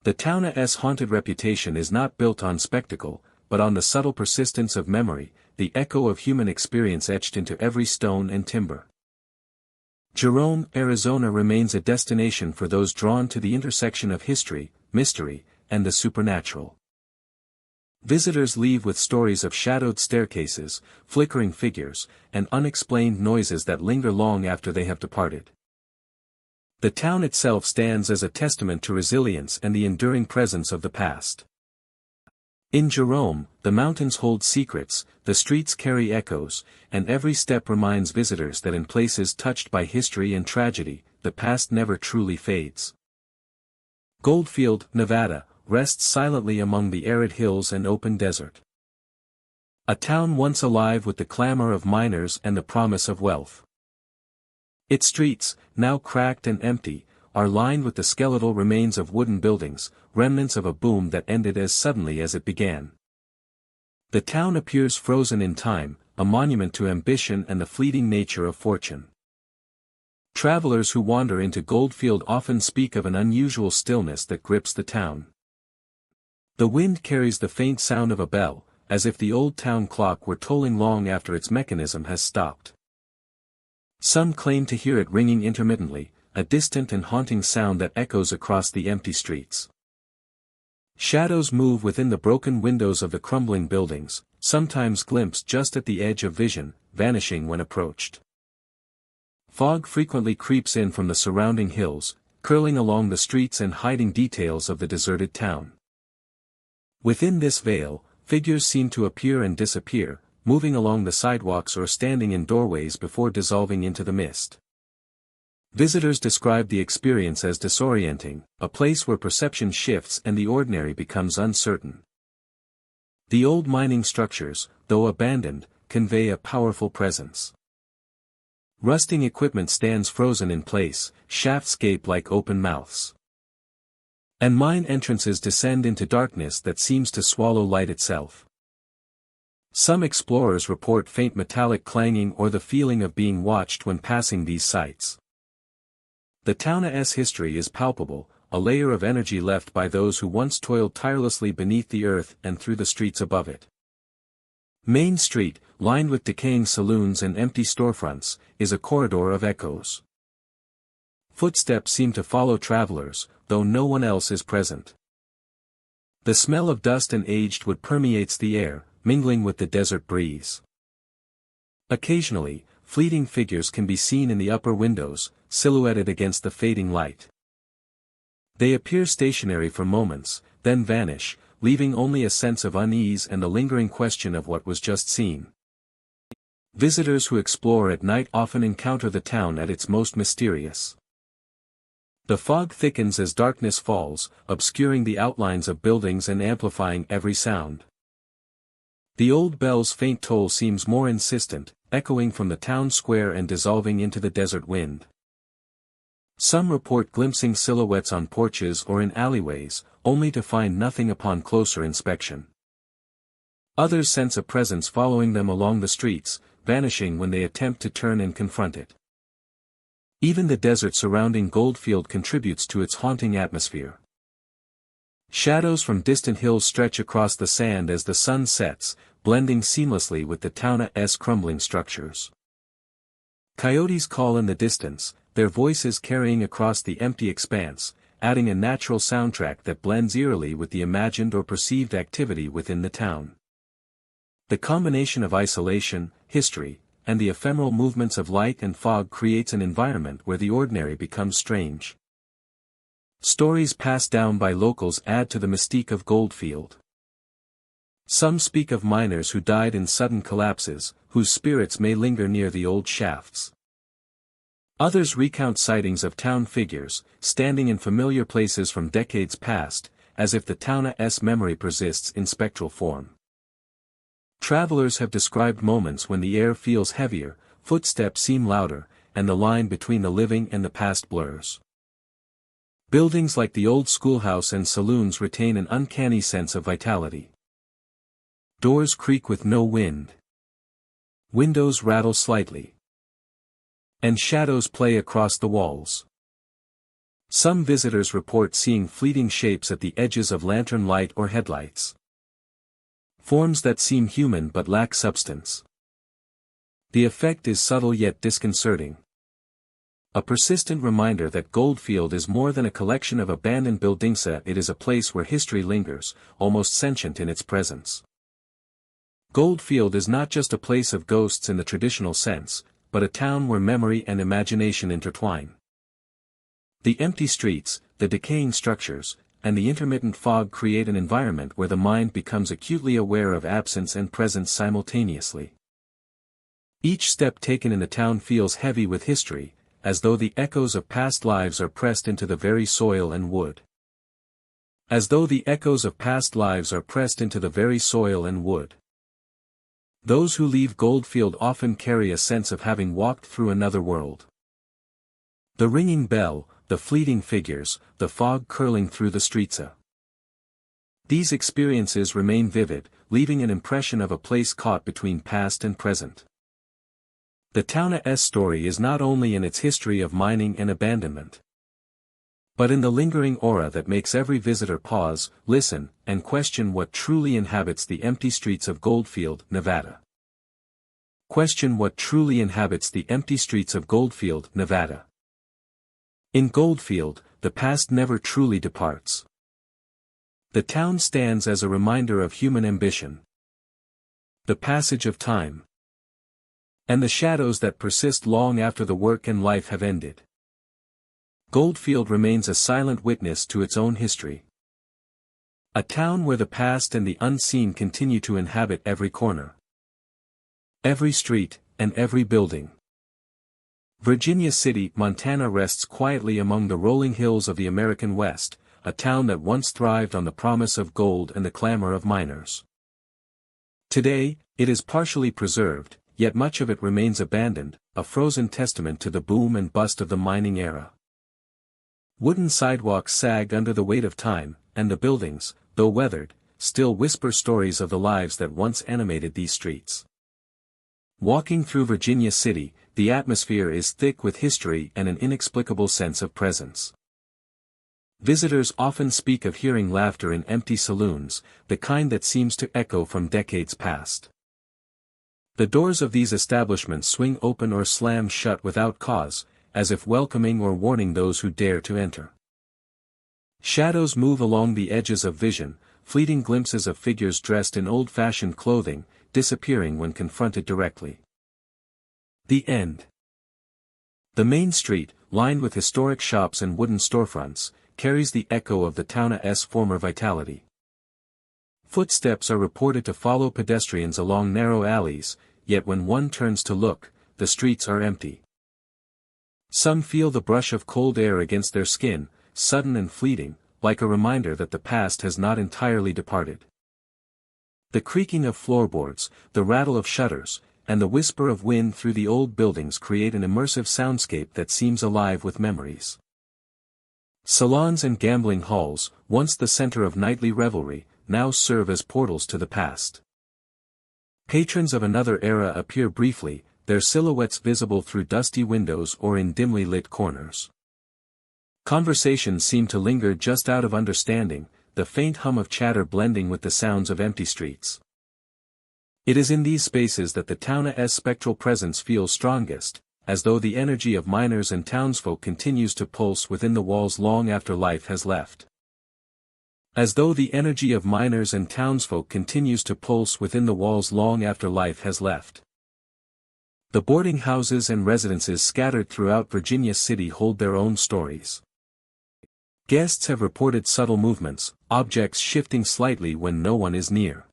S1: The town's haunted reputation is not built on spectacle, but on the subtle persistence of memory, the echo of human experience etched into every stone and timber. Jerome, Arizona remains a destination for those drawn to the intersection of history, mystery, and the supernatural. Visitors leave with stories of shadowed staircases, flickering figures, and unexplained noises that linger long after they have departed. The town itself stands as a testament to resilience and the enduring presence of the past. In Jerome, the mountains hold secrets, the streets carry echoes, and every step reminds visitors that in places touched by history and tragedy, the past never truly fades. Goldfield, Nevada, rests silently among the arid hills and open desert. A town once alive with the clamor of miners and the promise of wealth. Its streets, now cracked and empty, are lined with the skeletal remains of wooden buildings, remnants of a boom that ended as suddenly as it began. The town appears frozen in time, a monument to ambition and the fleeting nature of fortune. Travelers who wander into Goldfield often speak of an unusual stillness that grips the town. The wind carries the faint sound of a bell, as if the old town clock were tolling long after its mechanism has stopped. Some claim to hear it ringing intermittently, a distant and haunting sound that echoes across the empty streets. Shadows move within the broken windows of the crumbling buildings, sometimes glimpsed just at the edge of vision, vanishing when approached. Fog frequently creeps in from the surrounding hills, curling along the streets and hiding details of the deserted town. Within this veil, figures seem to appear and disappear, moving along the sidewalks or standing in doorways before dissolving into the mist. Visitors describe the experience as disorienting, a place where perception shifts and the ordinary becomes uncertain. The old mining structures, though abandoned, convey a powerful presence. Rusting equipment stands frozen in place, shafts gape like open mouths. And mine entrances descend into darkness that seems to swallow light itself. Some explorers report faint metallic clanging or the feeling of being watched when passing these sites. The town's history is palpable, a layer of energy left by those who once toiled tirelessly beneath the earth and through the streets above it. Main Street, lined with decaying saloons and empty storefronts, is a corridor of echoes. Footsteps seem to follow travelers, though no one else is present. The smell of dust and aged wood permeates the air, mingling with the desert breeze. Occasionally, fleeting figures can be seen in the upper windows, silhouetted against the fading light. They appear stationary for moments, then vanish, leaving only a sense of unease and the lingering question of what was just seen. Visitors who explore at night often encounter the town at its most mysterious. The fog thickens as darkness falls, obscuring the outlines of buildings and amplifying every sound. The old bell's faint toll seems more insistent, echoing from the town square and dissolving into the desert wind. Some report glimpsing silhouettes on porches or in alleyways, only to find nothing upon closer inspection. Others sense a presence following them along the streets, vanishing when they attempt to turn and confront it. Even the desert surrounding Goldfield contributes to its haunting atmosphere. Shadows from distant hills stretch across the sand as the sun sets, blending seamlessly with the town's crumbling structures. Coyotes call in the distance, their voices carrying across the empty expanse, adding a natural soundtrack that blends eerily with the imagined or perceived activity within the town. The combination of isolation, history, and the ephemeral movements of light and fog creates an environment where the ordinary becomes strange. Stories passed down by locals add to the mystique of Goldfield. Some speak of miners who died in sudden collapses, whose spirits may linger near the old shafts. Others recount sightings of town figures, standing in familiar places from decades past, as if the town's memory persists in spectral form. Travelers have described moments when the air feels heavier, footsteps seem louder, and the line between the living and the past blurs. Buildings like the old schoolhouse and saloons retain an uncanny sense of vitality. Doors creak with no wind. Windows rattle slightly. And shadows play across the walls. Some visitors report seeing fleeting shapes at the edges of lantern light or headlights. Forms that seem human but lack substance. The effect is subtle yet disconcerting. A persistent reminder that Goldfield is more than a collection of abandoned buildings. It is a place where history lingers, almost sentient in its presence. Goldfield is not just a place of ghosts in the traditional sense, but a town where memory and imagination intertwine. The empty streets, the decaying structures, and the intermittent fog create an environment where the mind becomes acutely aware of absence and presence simultaneously. Each step taken in the town feels heavy with history, as though the echoes of past lives are pressed into the very soil and wood. As though the echoes of past lives are pressed into the very soil and wood. Those who leave Goldfield often carry a sense of having walked through another world. The ringing bell, the fleeting figures, the fog curling through the streets. These experiences remain vivid, leaving an impression of a place caught between past and present. The town's story is not only in its history of mining and abandonment, but in the lingering aura that makes every visitor pause, listen, and question what truly inhabits the empty streets of Goldfield, Nevada. Question what truly inhabits the empty streets of Goldfield, Nevada. In Goldfield, the past never truly departs. The town stands as a reminder of human ambition, the passage of time, and the shadows that persist long after the work and life have ended. Goldfield remains a silent witness to its own history. A town where the past and the unseen continue to inhabit every corner, every street, and every building. Virginia City, Montana rests quietly among the rolling hills of the American West, a town that once thrived on the promise of gold and the clamor of miners. Today, it is partially preserved, yet much of it remains abandoned, a frozen testament to the boom and bust of the mining era. Wooden sidewalks sag under the weight of time, and the buildings, though weathered, still whisper stories of the lives that once animated these streets. Walking through Virginia City, the atmosphere is thick with history and an inexplicable sense of presence. Visitors often speak of hearing laughter in empty saloons, the kind that seems to echo from decades past. The doors of these establishments swing open or slam shut without cause, as if welcoming or warning those who dare to enter. Shadows move along the edges of vision, fleeting glimpses of figures dressed in old-fashioned clothing, disappearing when confronted directly. The end. The main street, lined with historic shops and wooden storefronts, carries the echo of the town's former vitality. Footsteps are reported to follow pedestrians along narrow alleys, yet when one turns to look, the streets are empty. Some feel the brush of cold air against their skin, sudden and fleeting, like a reminder that the past has not entirely departed. The creaking of floorboards, the rattle of shutters, and the whisper of wind through the old buildings create an immersive soundscape that seems alive with memories. Salons and gambling halls, once the center of nightly revelry, now serve as portals to the past. Patrons of another era appear briefly, their silhouettes visible through dusty windows or in dimly lit corners. Conversations seem to linger just out of understanding, the faint hum of chatter blending with the sounds of empty streets. It is in these spaces that the town's spectral presence feels strongest, as though the energy of miners and townsfolk continues to pulse within the walls long after life has left. As though the energy of miners and townsfolk continues to pulse within the walls long after life has left. The boarding houses and residences scattered throughout Virginia City hold their own stories. Guests have reported subtle movements, objects shifting slightly when no one is near,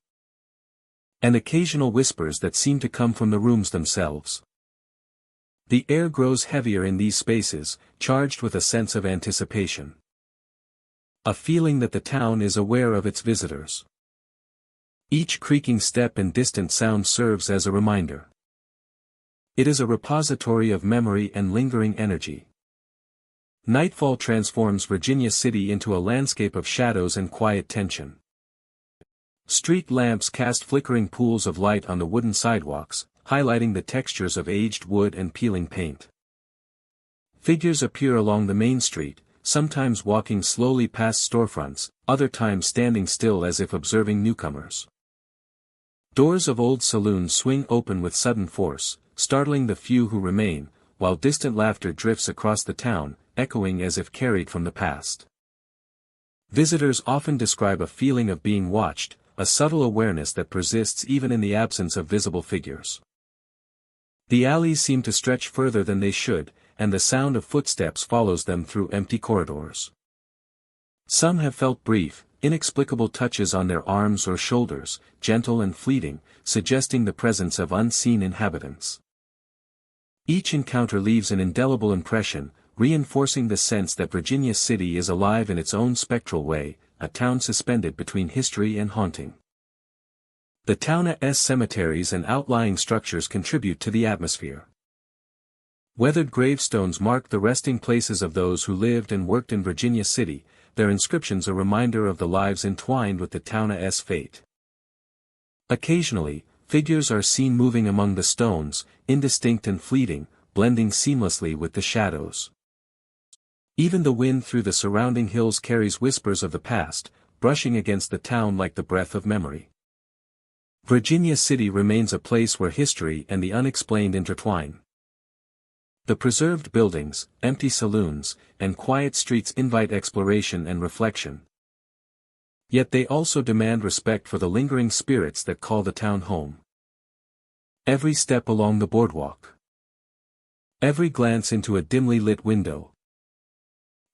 S1: and occasional whispers that seem to come from the rooms themselves. The air grows heavier in these spaces, charged with a sense of anticipation. A feeling that the town is aware of its visitors. Each creaking step and distant sound serves as a reminder. It is a repository of memory and lingering energy. Nightfall transforms Virginia City into a landscape of shadows and quiet tension. Street lamps cast flickering pools of light on the wooden sidewalks, highlighting the textures of aged wood and peeling paint. Figures appear along the main street, sometimes walking slowly past storefronts, other times standing still as if observing newcomers. Doors of old saloons swing open with sudden force, startling the few who remain, while distant laughter drifts across the town, echoing as if carried from the past. Visitors often describe a feeling of being watched, a subtle awareness that persists even in the absence of visible figures. The alleys seem to stretch further than they should, and the sound of footsteps follows them through empty corridors. Some have felt brief, inexplicable touches on their arms or shoulders, gentle and fleeting, suggesting the presence of unseen inhabitants. Each encounter leaves an indelible impression, reinforcing the sense that Virginia City is alive in its own spectral way, a town suspended between history and haunting. The town's cemeteries and outlying structures contribute to the atmosphere. Weathered gravestones mark the resting places of those who lived and worked in Virginia City, their inscriptions a reminder of the lives entwined with the town's fate. Occasionally, figures are seen moving among the stones, indistinct and fleeting, blending seamlessly with the shadows. Even the wind through the surrounding hills carries whispers of the past, brushing against the town like the breath of memory. Virginia City remains a place where history and the unexplained intertwine. The preserved buildings, empty saloons, and quiet streets invite exploration and reflection. Yet they also demand respect for the lingering spirits that call the town home. Every step along the boardwalk, every glance into a dimly lit window,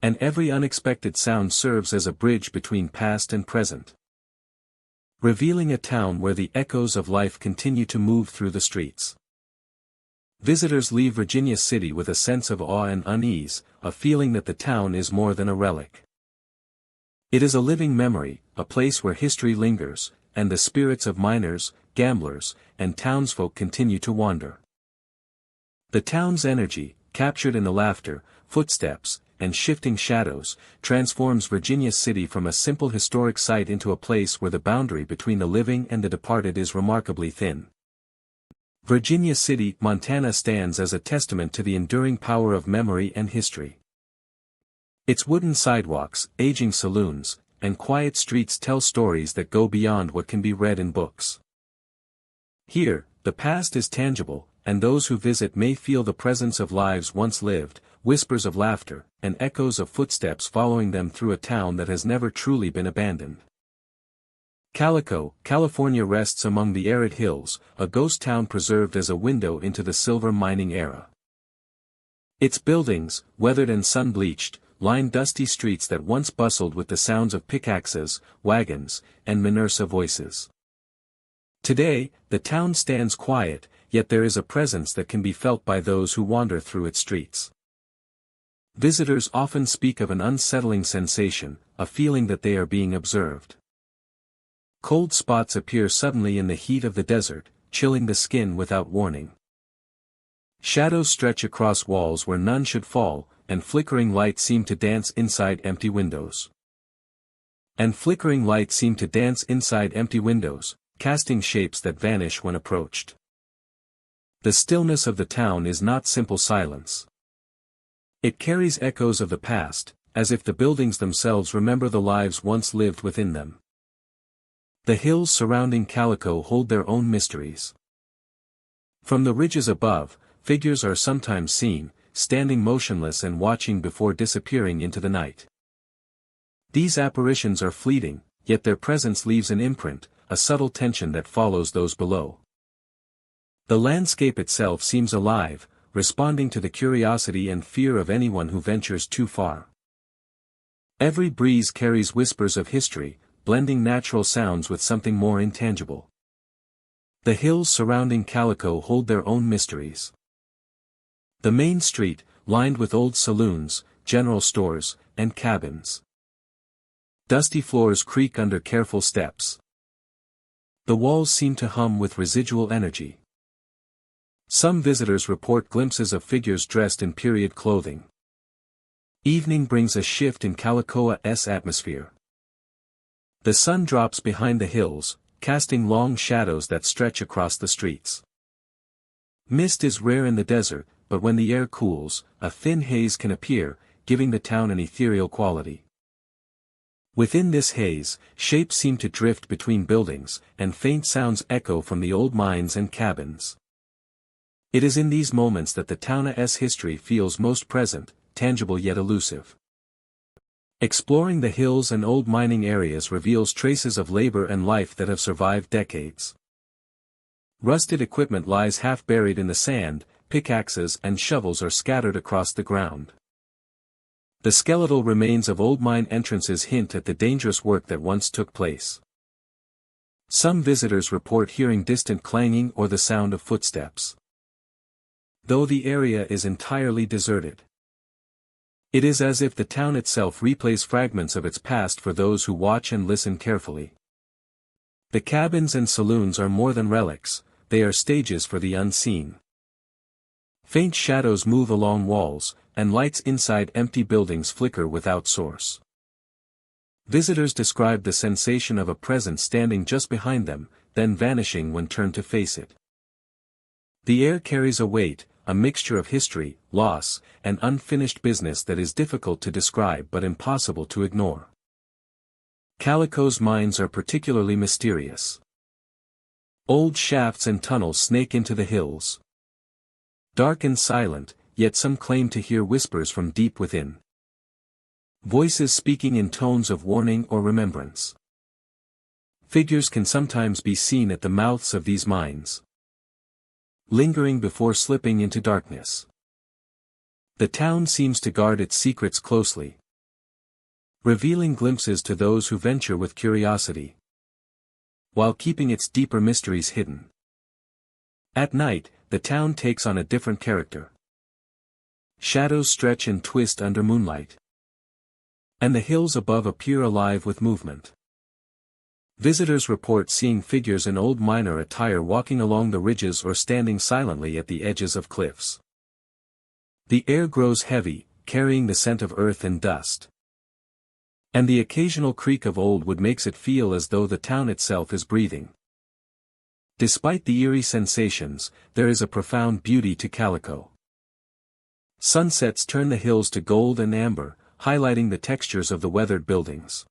S1: and every unexpected sound serves as a bridge between past and present, revealing a town where the echoes of life continue to move through the streets. Visitors leave Virginia City with a sense of awe and unease, a feeling that the town is more than a relic. It is a living memory, a place where history lingers, and the spirits of miners, gamblers, and townsfolk continue to wander. The town's energy, captured in the laughter, footsteps, and shifting shadows, transforms Virginia City from a simple historic site into a place where the boundary between the living and the departed is remarkably thin. Virginia City, Montana stands as a testament to the enduring power of memory and history. Its wooden sidewalks, aging saloons, and quiet streets tell stories that go beyond what can be read in books. Here, the past is tangible, and those who visit may feel the presence of lives once lived, whispers of laughter, and echoes of footsteps following them through a town that has never truly been abandoned. Calico, California rests among the arid hills, a ghost town preserved as a window into the silver mining era. Its buildings, weathered and sun-bleached, line dusty streets that once bustled with the sounds of pickaxes, wagons, and Minersa voices. Today, the town stands quiet, yet there is a presence that can be felt by those who wander through its streets. Visitors often speak of an unsettling sensation, a feeling that they are being observed. Cold spots appear suddenly in the heat of the desert, chilling the skin without warning. Shadows stretch across walls where none should fall, and flickering lights seem to dance inside empty windows. Casting shapes that vanish when approached. The stillness of the town is not simple silence. It carries echoes of the past, as if the buildings themselves remember the lives once lived within them. The hills surrounding Calico hold their own mysteries. From the ridges above, figures are sometimes seen, standing motionless and watching before disappearing into the night. These apparitions are fleeting, yet their presence leaves an imprint, a subtle tension that follows those below. The landscape itself seems alive, responding to the curiosity and fear of anyone who ventures too far. Every breeze carries whispers of history, blending natural sounds with something more intangible. The hills surrounding Calico hold their own mysteries. The main street, lined with old saloons, general stores, and cabins. Dusty floors creak under careful steps. The walls seem to hum with residual energy. Some visitors report glimpses of figures dressed in period clothing. Evening brings a shift in Calicoa's atmosphere. The sun drops behind the hills, casting long shadows that stretch across the streets. Mist is rare in the desert, but when the air cools, a thin haze can appear, giving the town an ethereal quality. Within this haze, shapes seem to drift between buildings, and faint sounds echo from the old mines and cabins. It is in these moments that the town's history feels most present, tangible yet elusive. Exploring the hills and old mining areas reveals traces of labor and life that have survived decades. Rusted equipment lies half buried in the sand, pickaxes and shovels are scattered across the ground. The skeletal remains of old mine entrances hint at the dangerous work that once took place. Some visitors report hearing distant clanging or the sound of footsteps. Though the area is entirely deserted, it is as if the town itself replays fragments of its past for those who watch and listen carefully. The cabins and saloons are more than relics, they are stages for the unseen. Faint shadows move along walls, and lights inside empty buildings flicker without source. Visitors describe the sensation of a presence standing just behind them, then vanishing when turned to face it. The air carries a weight, a mixture of history, loss, and unfinished business that is difficult to describe but impossible to ignore. Calico's mines are particularly mysterious. Old shafts and tunnels snake into the hills. Dark and silent, yet some claim to hear whispers from deep within. Voices speaking in tones of warning or remembrance. Figures can sometimes be seen at the mouths of these mines, lingering before slipping into darkness. The town seems to guard its secrets closely, revealing glimpses to those who venture with curiosity, while keeping its deeper mysteries hidden. At night, the town takes on a different character. Shadows stretch and twist under moonlight, and the hills above appear alive with movement. Visitors report seeing figures in old miner attire walking along the ridges or standing silently at the edges of cliffs. The air grows heavy, carrying the scent of earth and dust. And the occasional creak of old wood makes it feel as though the town itself is breathing. Despite the eerie sensations, there is a profound beauty to Calico. Sunsets turn the hills to gold and amber, highlighting the textures of the weathered buildings.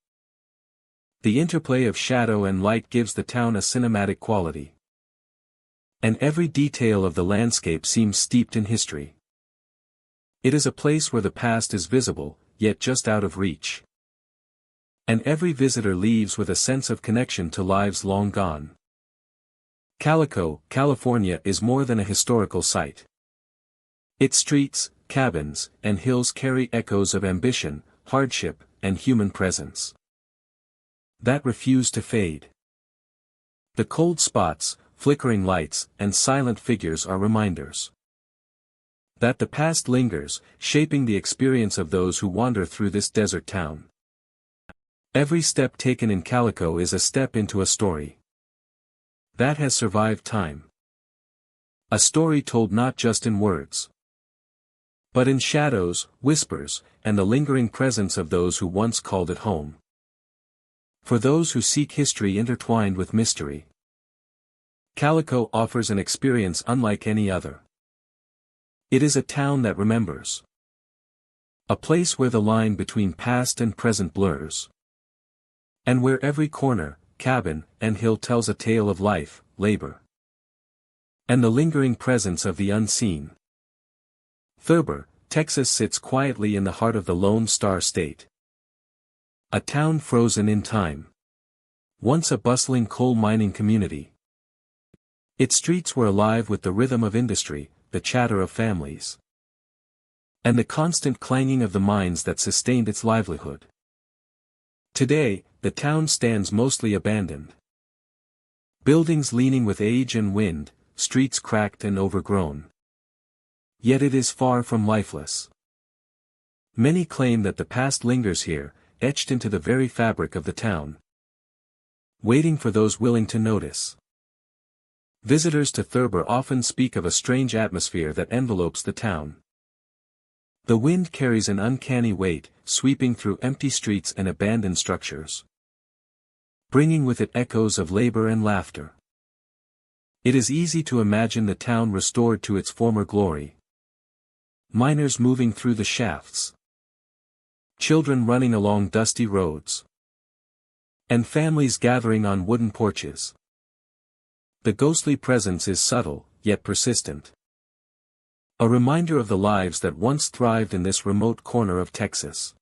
S1: The interplay of shadow and light gives the town a cinematic quality. And every detail of the landscape seems steeped in history. It is a place where the past is visible, yet just out of reach. And every visitor leaves with a sense of connection to lives long gone. Calico, California is more than a historical site. Its streets, cabins, and hills carry echoes of ambition, hardship, and human presence that refuse to fade. The cold spots, flickering lights, and silent figures are reminders that the past lingers, shaping the experience of those who wander through this desert town. Every step taken in Calico is a step into a story that has survived time. A story told not just in words, but in shadows, whispers, and the lingering presence of those who once called it home. For those who seek history intertwined with mystery, Calico offers an experience unlike any other. It is a town that remembers. A place where the line between past and present blurs. And where every corner, cabin, and hill tells a tale of life, labor, and the lingering presence of the unseen. Thurber, Texas sits quietly in the heart of the Lone Star State. A town frozen in time. Once a bustling coal mining community. Its streets were alive with the rhythm of industry, the chatter of families, and the constant clanging of the mines that sustained its livelihood. Today, the town stands mostly abandoned. Buildings leaning with age and wind, streets cracked and overgrown. Yet it is far from lifeless. Many claim that the past lingers here, etched into the very fabric of the town, waiting for those willing to notice. Visitors to Thurber often speak of a strange atmosphere that envelopes the town. The wind carries an uncanny weight, sweeping through empty streets and abandoned structures, bringing with it echoes of labor and laughter. It is easy to imagine the town restored to its former glory. Miners moving through the shafts, children running along dusty roads, and families gathering on wooden porches. The ghostly presence is subtle, yet persistent. A reminder of the lives that once thrived in this remote corner of Texas.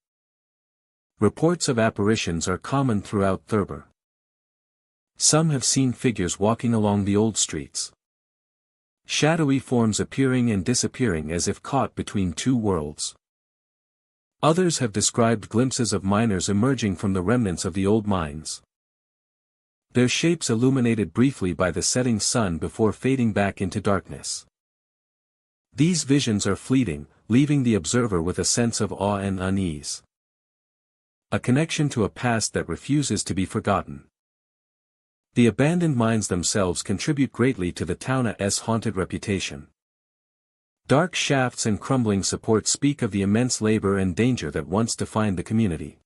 S1: Reports of apparitions are common throughout Thurber. Some have seen figures walking along the old streets. Shadowy forms appearing and disappearing as if caught between two worlds. Others have described glimpses of miners emerging from the remnants of the old mines, their shapes illuminated briefly by the setting sun before fading back into darkness. These visions are fleeting, leaving the observer with a sense of awe and unease. A connection to a past that refuses to be forgotten. The abandoned mines themselves contribute greatly to the town's haunted reputation. Dark shafts and crumbling supports speak of the immense labor and danger that once defined the community.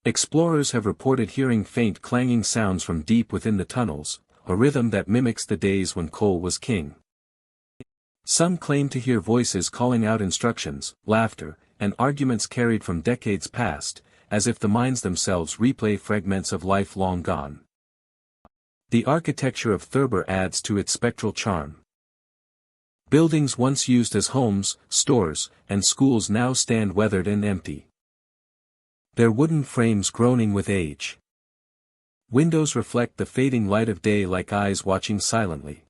S1: Explorers have reported hearing faint clanging sounds from deep within the tunnels, a rhythm that mimics the days when coal was king. Some claim to hear voices calling out instructions, laughter, and arguments carried from decades past, as if the mines themselves replay fragments of life long gone. The architecture of Thurber adds to its spectral charm. Buildings once used as homes, stores, and schools now stand weathered and empty, their wooden frames groaning with age. Windows reflect the fading light of day like eyes watching silently.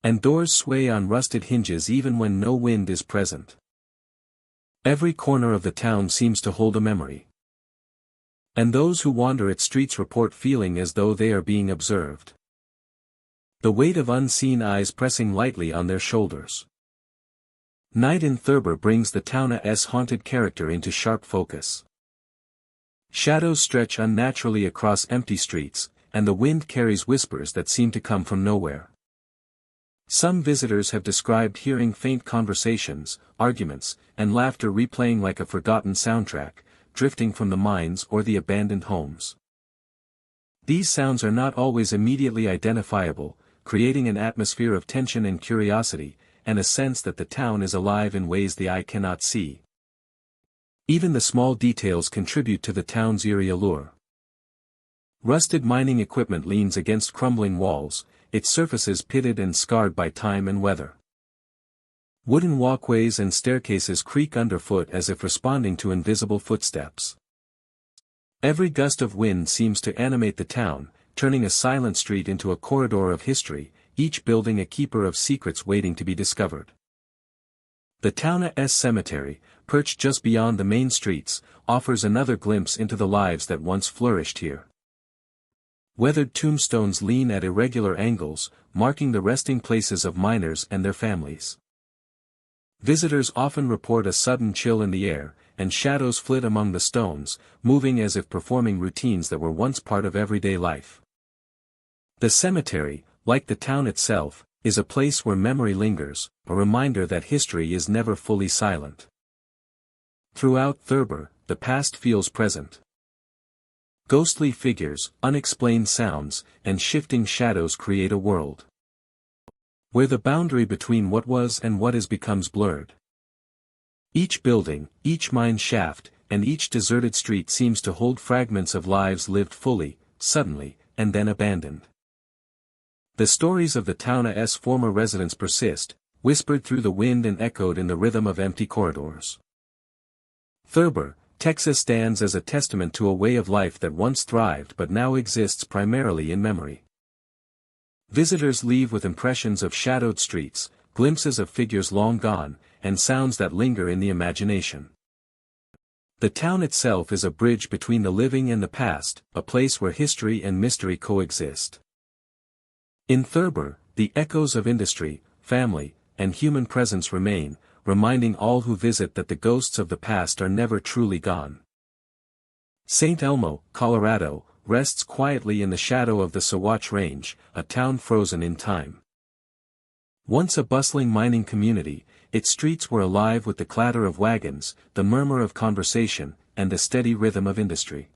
S1: And doors sway on rusted hinges even when no wind is present. Every corner of the town seems to hold a memory. And those who wander its streets report feeling as though they are being observed. The weight of unseen eyes pressing lightly on their shoulders. Night in Thurber brings the town's haunted character into sharp focus. Shadows stretch unnaturally across empty streets, and the wind carries whispers that seem to come from nowhere. Some visitors have described hearing faint conversations, arguments, and laughter replaying like a forgotten soundtrack, drifting from the mines or the abandoned homes. These sounds are not always immediately identifiable, creating an atmosphere of tension and curiosity, and a sense that the town is alive in ways the eye cannot see. Even the small details contribute to the town's eerie allure. Rusted mining equipment leans against crumbling walls, its surfaces pitted and scarred by time and weather. Wooden walkways and staircases creak underfoot as if responding to invisible footsteps. Every gust of wind seems to animate the town, turning a silent street into a corridor of history, each building a keeper of secrets waiting to be discovered. The town's cemetery, perched just beyond the main streets, offers another glimpse into the lives that once flourished here. Weathered tombstones lean at irregular angles, marking the resting places of miners and their families. Visitors often report a sudden chill in the air, and shadows flit among the stones, moving as if performing routines that were once part of everyday life. The cemetery, like the town itself, is a place where memory lingers, a reminder that history is never fully silent. Throughout Thurber, the past feels present. Ghostly figures, unexplained sounds, and shifting shadows create a world where the boundary between what was and what is becomes blurred. Each building, each mine shaft, and each deserted street seems to hold fragments of lives lived fully, suddenly, and then abandoned. The stories of the town's former residents persist, whispered through the wind and echoed in the rhythm of empty corridors. Thurber, Texas stands as a testament to a way of life that once thrived but now exists primarily in memory. Visitors leave with impressions of shadowed streets, glimpses of figures long gone, and sounds that linger in the imagination. The town itself is a bridge between the living and the past, a place where history and mystery coexist. In Thurber, the echoes of industry, family, and human presence remain, reminding all who visit that the ghosts of the past are never truly gone. St. Elmo, Colorado, rests quietly in the shadow of the Sawatch Range, a town frozen in time. Once a bustling mining community, its streets were alive with the clatter of wagons, the murmur of conversation, and the steady rhythm of industry.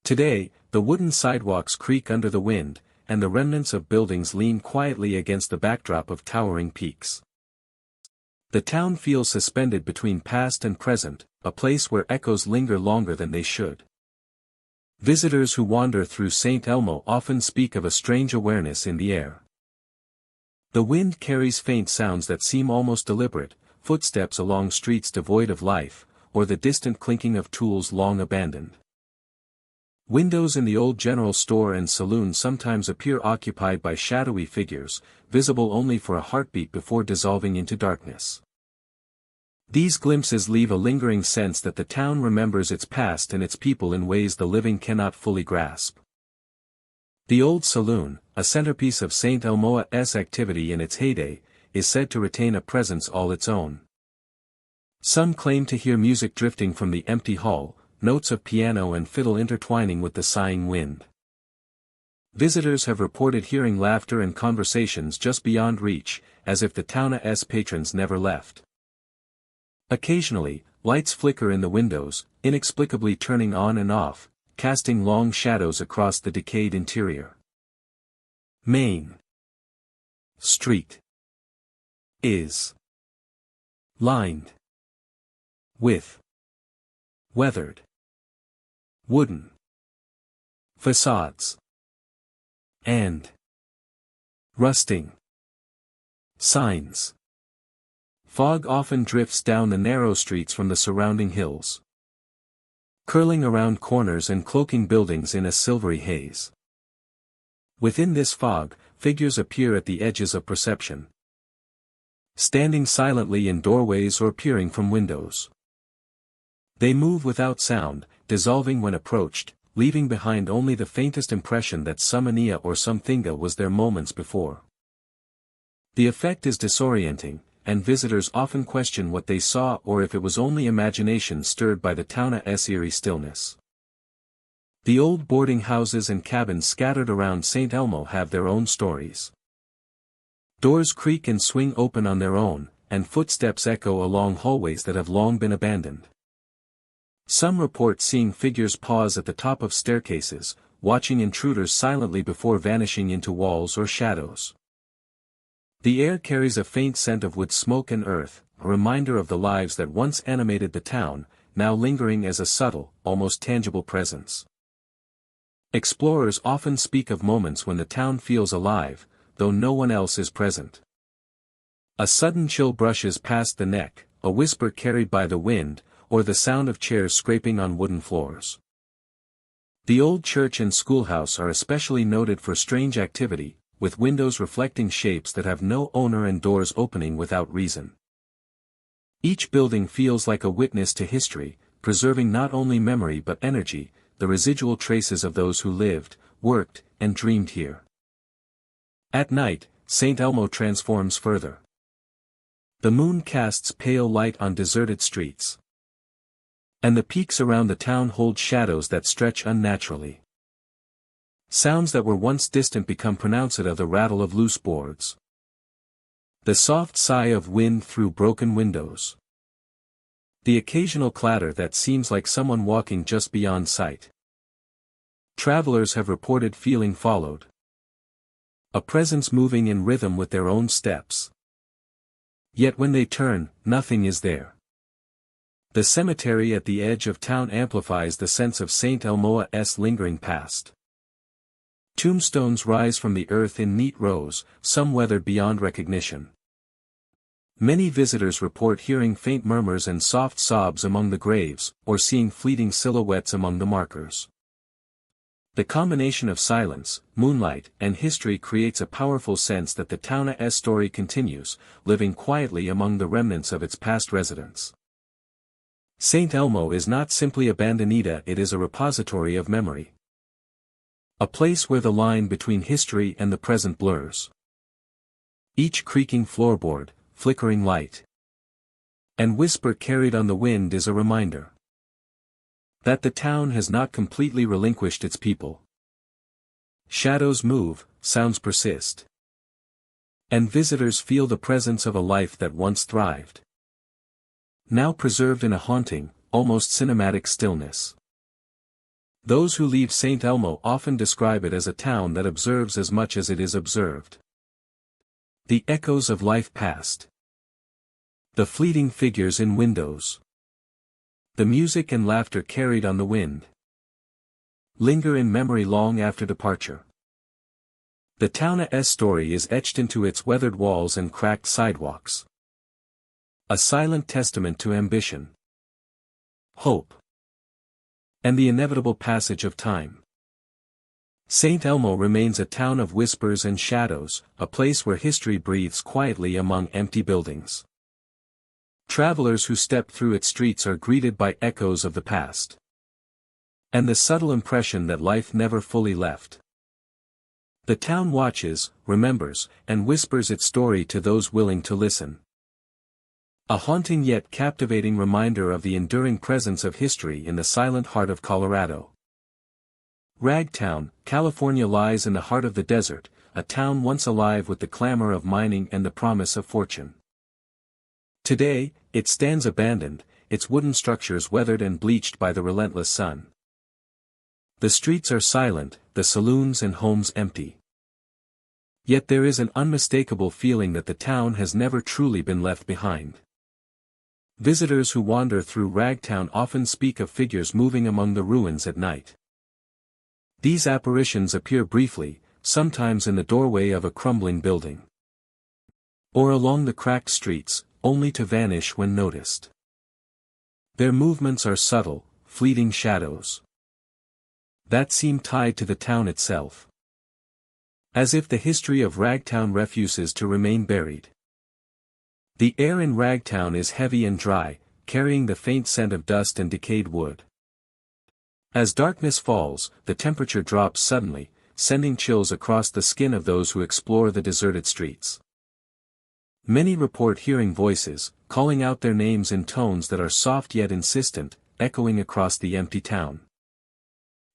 S1: Today, the wooden sidewalks creak under the wind, and the remnants of buildings lean quietly against the backdrop of towering peaks. The town feels suspended between past and present, a place where echoes linger longer than they should. Visitors who wander through St. Elmo often speak of a strange awareness in the air. The wind carries faint sounds that seem almost deliberate, footsteps along streets devoid of life, or the distant clinking of tools long abandoned. Windows in the old general store and saloon sometimes appear occupied by shadowy figures, visible only for a heartbeat before dissolving into darkness. These glimpses leave a lingering sense that the town remembers its past and its people in ways the living cannot fully grasp. The old saloon, a centerpiece of St. Elmo's activity in its heyday, is said to retain a presence all its own. Some claim to hear music drifting from the empty hall, notes of piano and fiddle intertwining with the sighing wind. Visitors have reported hearing laughter and conversations just beyond reach, as if the town's patrons never left. Occasionally, lights flicker in the windows, inexplicably turning on and off, casting long shadows across the decayed interior. Main Street is lined with weathered wooden facades and rusting signs. Fog often drifts down the narrow streets from the surrounding hills, curling around corners and cloaking buildings in a silvery haze. Within this fog, figures appear at the edges of perception, standing silently in doorways or peering from windows. They move without sound, dissolving when approached, leaving behind only the faintest impression that some or something was there moments before. The effect is disorienting, and visitors often question what they saw or if it was only imagination stirred by the town's eerie stillness. The old boarding houses and cabins scattered around St. Elmo have their own stories. Doors creak and swing open on their own, and footsteps echo along hallways that have long been abandoned. Some report seeing figures pause at the top of staircases, watching intruders silently before vanishing into walls or shadows. The air carries a faint scent of wood smoke and earth, a reminder of the lives that once animated the town, now lingering as a subtle, almost tangible presence. Explorers often speak of moments when the town feels alive, though no one else is present. A sudden chill brushes past the neck, a whisper carried by the wind, or the sound of chairs scraping on wooden floors. The old church and schoolhouse are especially noted for strange activity, with windows reflecting shapes that have no owner and doors opening without reason. Each building feels like a witness to history, preserving not only memory but energy, the residual traces of those who lived, worked, and dreamed here. At night, St. Elmo transforms further. The moon casts pale light on deserted streets, and the peaks around the town hold shadows that stretch unnaturally. Sounds that were once distant become pronounced of the rattle of loose boards, the soft sigh of wind through broken windows, the occasional clatter that seems like someone walking just beyond sight. Travelers have reported feeling followed, a presence moving in rhythm with their own steps. Yet when they turn, nothing is there. The cemetery at the edge of town amplifies the sense of St. Elmo's lingering past. Tombstones rise from the earth in neat rows, some weathered beyond recognition. Many visitors report hearing faint murmurs and soft sobs among the graves, or seeing fleeting silhouettes among the markers. The combination of silence, moonlight, and history creates a powerful sense that the town's story continues, living quietly among the remnants of its past residents. St. Elmo is not simply a bandonita, it is a repository of memory. A place where the line between history and the present blurs. Each creaking floorboard, flickering light, and whisper carried on the wind is a reminder that the town has not completely relinquished its people. Shadows move, sounds persist, and visitors feel the presence of a life that once thrived, now preserved in a haunting, almost cinematic stillness. Those who leave St. Elmo often describe it as a town that observes as much as it is observed. The echoes of life past. The fleeting figures in windows. The music and laughter carried on the wind linger in memory long after departure. The town's story is etched into its weathered walls and cracked sidewalks. A silent testament to ambition, hope, and the inevitable passage of time. St. Elmo remains a town of whispers and shadows, a place where history breathes quietly among empty buildings. Travelers who step through its streets are greeted by echoes of the past, and the subtle impression that life never fully left. The town watches, remembers, and whispers its story to those willing to listen. A haunting yet captivating reminder of the enduring presence of history in the silent heart of Colorado. Ragtown, California lies in the heart of the desert, a town once alive with the clamor of mining and the promise of fortune. Today, it stands abandoned, its wooden structures weathered and bleached by the relentless sun. The streets are silent, the saloons and homes empty. Yet there is an unmistakable feeling that the town has never truly been left behind. Visitors who wander through Ragtown often speak of figures moving among the ruins at night. These apparitions appear briefly, sometimes in the doorway of a crumbling building, or along the cracked streets, only to vanish when noticed. Their movements are subtle, fleeting shadows that seem tied to the town itself, as if the history of Ragtown refuses to remain buried. The air in Ragtown is heavy and dry, carrying the faint scent of dust and decayed wood. As darkness falls, the temperature drops suddenly, sending chills across the skin of those who explore the deserted streets. Many report hearing voices, calling out their names in tones that are soft yet insistent, echoing across the empty town.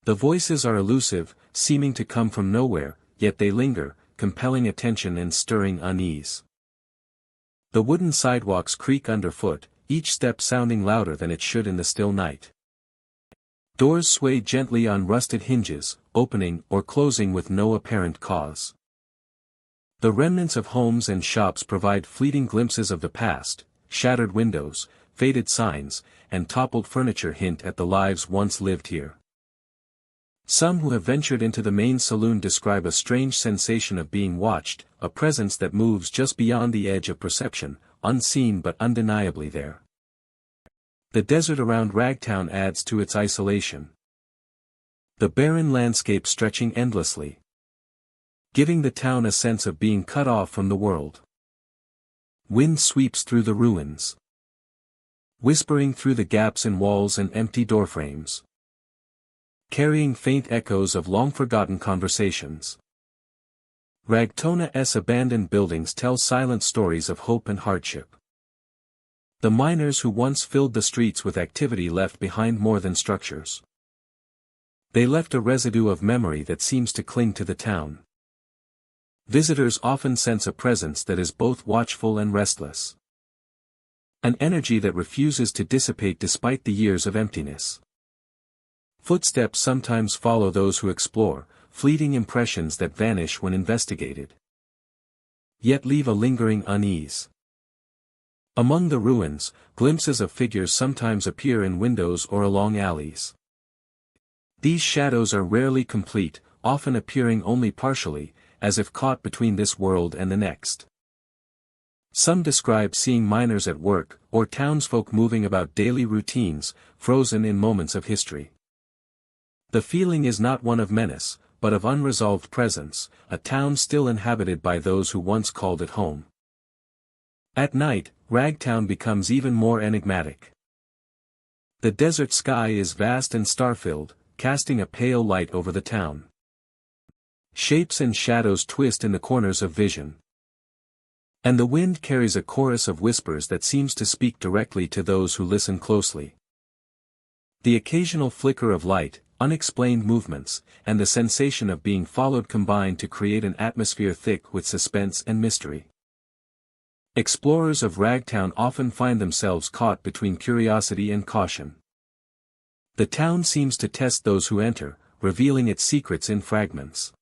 S1: The voices are elusive, seeming to come from nowhere, yet they linger, compelling attention and stirring unease. The wooden sidewalks creak underfoot, each step sounding louder than it should in the still night. Doors sway gently on rusted hinges, opening or closing with no apparent cause. The remnants of homes and shops provide fleeting glimpses of the past. Shattered windows, faded signs, and toppled furniture hint at the lives once lived here. Some who have ventured into the main saloon describe a strange sensation of being watched, a presence that moves just beyond the edge of perception, unseen but undeniably there. The desert around Ragtown adds to its isolation. The barren landscape stretching endlessly, giving the town a sense of being cut off from the world. Wind sweeps through the ruins, whispering through the gaps in walls and empty doorframes, carrying faint echoes of long-forgotten conversations. Ragtown's abandoned buildings tell silent stories of hope and hardship. The miners who once filled the streets with activity left behind more than structures. They left a residue of memory that seems to cling to the town. Visitors often sense a presence that is both watchful and restless. An energy that refuses to dissipate despite the years of emptiness. Footsteps sometimes follow those who explore, fleeting impressions that vanish when investigated, yet leave a lingering unease. Among the ruins, glimpses of figures sometimes appear in windows or along alleys. These shadows are rarely complete, often appearing only partially, as if caught between this world and the next. Some describe seeing miners at work, or townsfolk moving about daily routines, frozen in moments of history. The feeling is not one of menace, but of unresolved presence, a town still inhabited by those who once called it home. At night, Ragtown becomes even more enigmatic. The desert sky is vast and star-filled, casting a pale light over the town. Shapes and shadows twist in the corners of vision. And the wind carries a chorus of whispers that seems to speak directly to those who listen closely. The occasional flicker of light, unexplained movements, and the sensation of being followed combine to create an atmosphere thick with suspense and mystery. Explorers of Ragtown often find themselves caught between curiosity and caution. The town seems to test those who enter, revealing its secrets in fragments.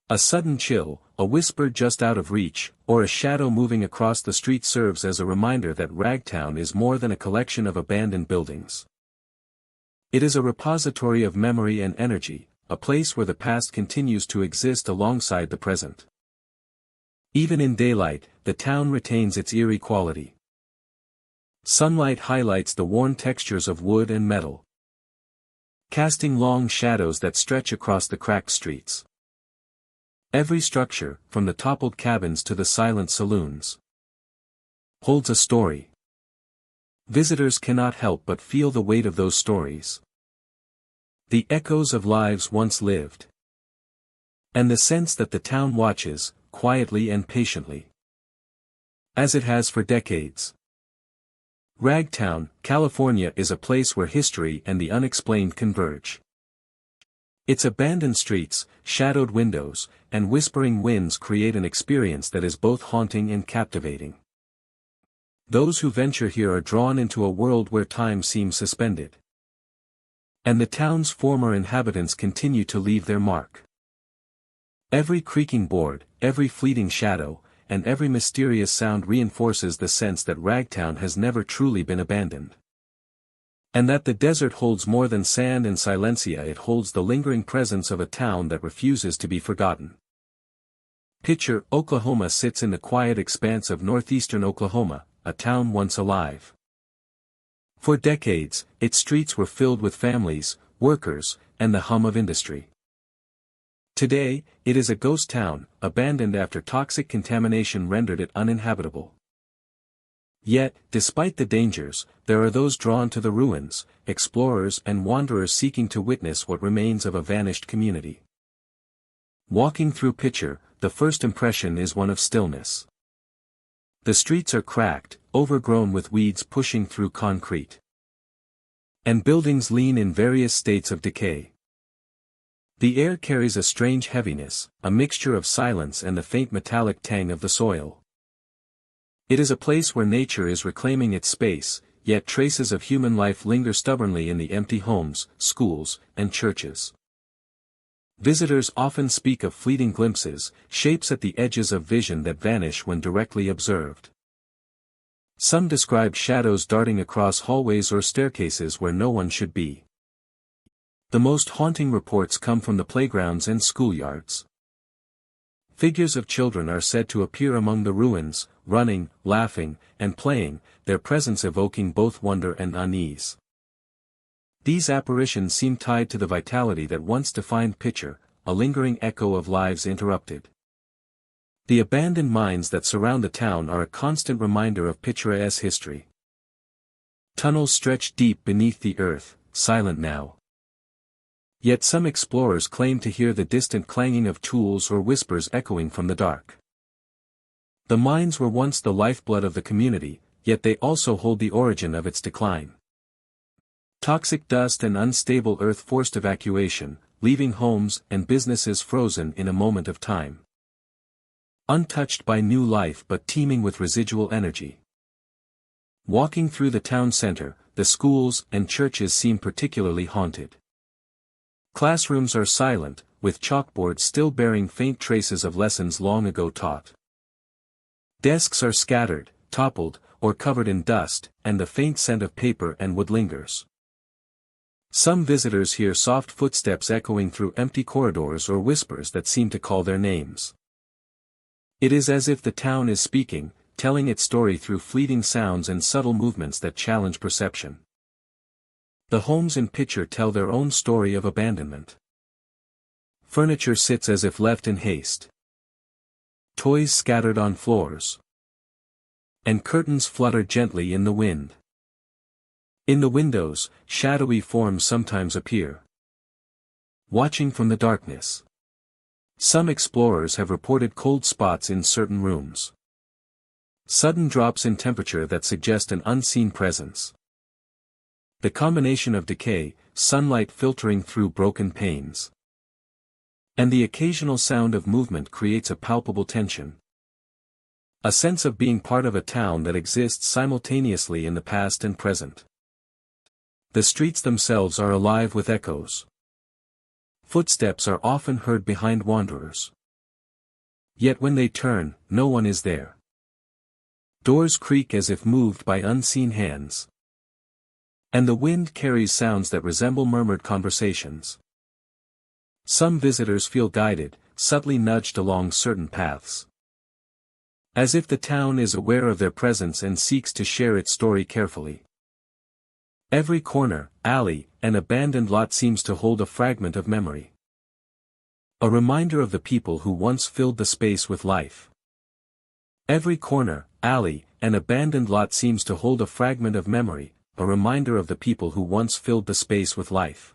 S1: A sudden chill, a whisper just out of reach, or a shadow moving across the street serves as a reminder that Ragtown is more than a collection of abandoned buildings. It is a repository of memory and energy, a place where the past continues to exist alongside the present. Even in daylight, the town retains its eerie quality. Sunlight highlights the worn textures of wood and metal, casting long shadows that stretch across the cracked streets. Every structure, from the toppled cabins to the silent saloons, holds a story. Visitors cannot help but feel the weight of those stories. The echoes of lives once lived. And the sense that the town watches, quietly and patiently, as it has for decades. Ragtown, California is a place where history and the unexplained converge. Its abandoned streets, shadowed windows, and whispering winds create an experience that is both haunting and captivating. Those who venture here are drawn into a world where time seems suspended. And the town's former inhabitants continue to leave their mark. Every creaking board, every fleeting shadow, and every mysterious sound reinforces the sense that Ragtown has never truly been abandoned. And that the desert holds more than sand and silencia, it holds the lingering presence of a town that refuses to be forgotten. Picture, Oklahoma sits in the quiet expanse of northeastern Oklahoma, a town once alive. For decades, its streets were filled with families, workers, and the hum of industry. Today, it is a ghost town, abandoned after toxic contamination rendered it uninhabitable. Yet, despite the dangers, there are those drawn to the ruins, explorers and wanderers seeking to witness what remains of a vanished community. Walking through Pitcher, the first impression is one of stillness. The streets are cracked, overgrown with weeds pushing through concrete. And buildings lean in various states of decay. The air carries a strange heaviness, a mixture of silence and the faint metallic tang of the soil. It is a place where nature is reclaiming its space, yet traces of human life linger stubbornly in the empty homes, schools, and churches. Visitors often speak of fleeting glimpses, shapes at the edges of vision that vanish when directly observed. Some describe shadows darting across hallways or staircases where no one should be. The most haunting reports come from the playgrounds and schoolyards. Figures of children are said to appear among the ruins, running, laughing, and playing, their presence evoking both wonder and unease. These apparitions seem tied to the vitality that once defined Pitcher, a lingering echo of lives interrupted. The abandoned mines that surround the town are a constant reminder of Pitcher's history. Tunnels stretch deep beneath the earth, silent now. Yet some explorers claim to hear the distant clanging of tools or whispers echoing from the dark. The mines were once the lifeblood of the community, yet they also hold the origin of its decline. Toxic dust and unstable earth forced evacuation, leaving homes and businesses frozen in a moment of time. Untouched by new life but teeming with residual energy. Walking through the town center, the schools and churches seem particularly haunted. Classrooms are silent, with chalkboards still bearing faint traces of lessons long ago taught. Desks are scattered, toppled, or covered in dust, and the faint scent of paper and wood lingers. Some visitors hear soft footsteps echoing through empty corridors or whispers that seem to call their names. It is as if the town is speaking, telling its story through fleeting sounds and subtle movements that challenge perception. The homes in picture tell their own story of abandonment. Furniture sits as if left in haste. Toys scattered on floors. And curtains flutter gently in the wind. In the windows, shadowy forms sometimes appear, watching from the darkness. Some explorers have reported cold spots in certain rooms. Sudden drops in temperature that suggest an unseen presence. The combination of decay, sunlight filtering through broken panes, and the occasional sound of movement creates a palpable tension. A sense of being part of a town that exists simultaneously in the past and present. The streets themselves are alive with echoes. Footsteps are often heard behind wanderers. Yet when they turn, no one is there. Doors creak as if moved by unseen hands. And the wind carries sounds that resemble murmured conversations. Some visitors feel guided, subtly nudged along certain paths. As if the town is aware of their presence and seeks to share its story carefully. Every corner, alley, and abandoned lot seems to hold a fragment of memory. A reminder of the people who once filled the space with life. Every corner, alley, and abandoned lot seems to hold a fragment of memory, a reminder of the people who once filled the space with life.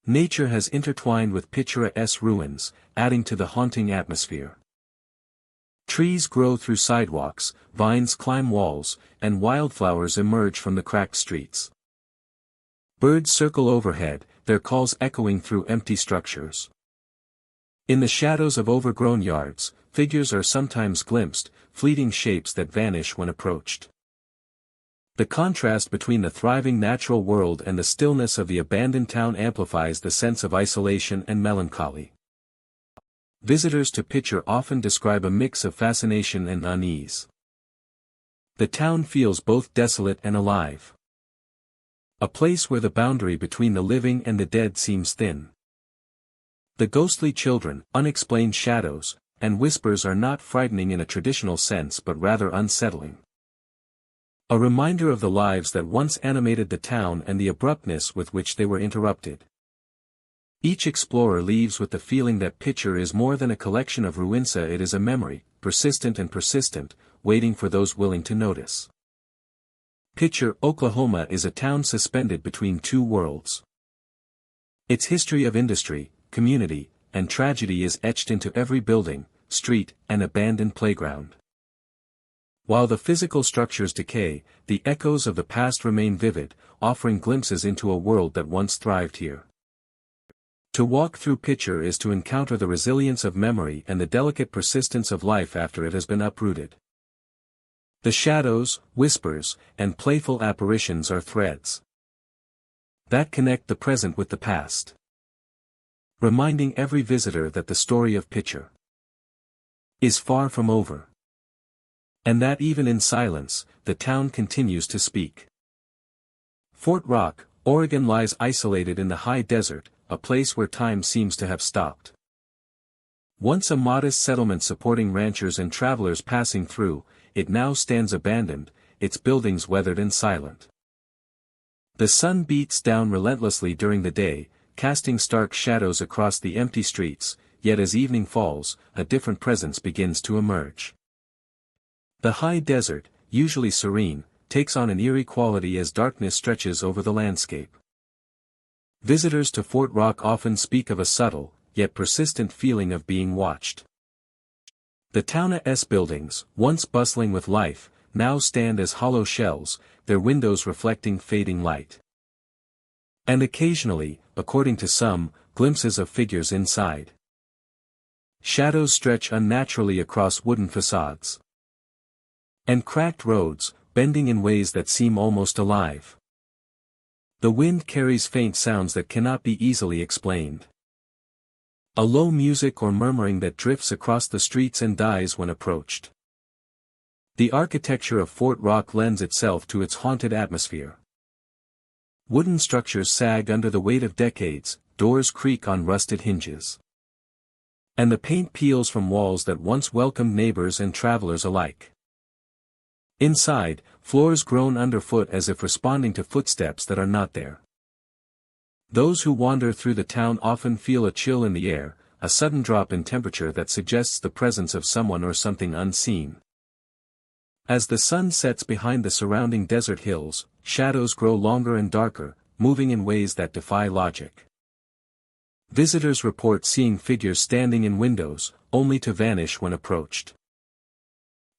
S1: Nature has intertwined with picturesque ruins, adding to the haunting atmosphere. Trees grow through sidewalks, vines climb walls, and wildflowers emerge from the cracked streets. Birds circle overhead, their calls echoing through empty structures. In the shadows of overgrown yards, figures are sometimes glimpsed, fleeting shapes that vanish when approached. The contrast between the thriving natural world and the stillness of the abandoned town amplifies the sense of isolation and melancholy. Visitors to picture often describe a mix of fascination and unease. The town feels both desolate and alive. A place where the boundary between the living and the dead seems thin. The ghostly children, unexplained shadows, and whispers are not frightening in a traditional sense but rather unsettling. A reminder of the lives that once animated the town and the abruptness with which they were interrupted. Each explorer leaves with the feeling that picture is more than a collection of ruins, it is a memory, persistent and persistent, waiting for those willing to notice. Picture, Oklahoma is a town suspended between two worlds. Its history of industry, community, and tragedy is etched into every building, street, and abandoned playground. While the physical structures decay, the echoes of the past remain vivid, offering glimpses into a world that once thrived here. To walk through picture is to encounter the resilience of memory and the delicate persistence of life after it has been uprooted. The shadows, whispers, and playful apparitions are threads that connect the present with the past, reminding every visitor that the story of picture is far from over. And that even in silence, the town continues to speak. Fort Rock, Oregon lies isolated in the high desert, a place where time seems to have stopped. Once a modest settlement supporting ranchers and travelers passing through, it now stands abandoned, its buildings weathered and silent. The sun beats down relentlessly during the day, casting stark shadows across the empty streets, yet as evening falls, a different presence begins to emerge. The high desert, usually serene, takes on an eerie quality as darkness stretches over the landscape. Visitors to Fort Rock often speak of a subtle, yet persistent feeling of being watched. The town's buildings, once bustling with life, now stand as hollow shells, their windows reflecting fading light. And occasionally, according to some, glimpses of figures inside. Shadows stretch unnaturally across wooden facades and cracked roads, bending in ways that seem almost alive. The wind carries faint sounds that cannot be easily explained. A low music or murmuring that drifts across the streets and dies when approached. The architecture of Fort Rock lends itself to its haunted atmosphere. Wooden structures sag under the weight of decades, doors creak on rusted hinges. And the paint peels from walls that once welcomed neighbors and travelers alike. Inside, floors groan underfoot as if responding to footsteps that are not there. Those who wander through the town often feel a chill in the air, a sudden drop in temperature that suggests the presence of someone or something unseen. As the sun sets behind the surrounding desert hills, shadows grow longer and darker, moving in ways that defy logic. Visitors report seeing figures standing in windows, only to vanish when approached.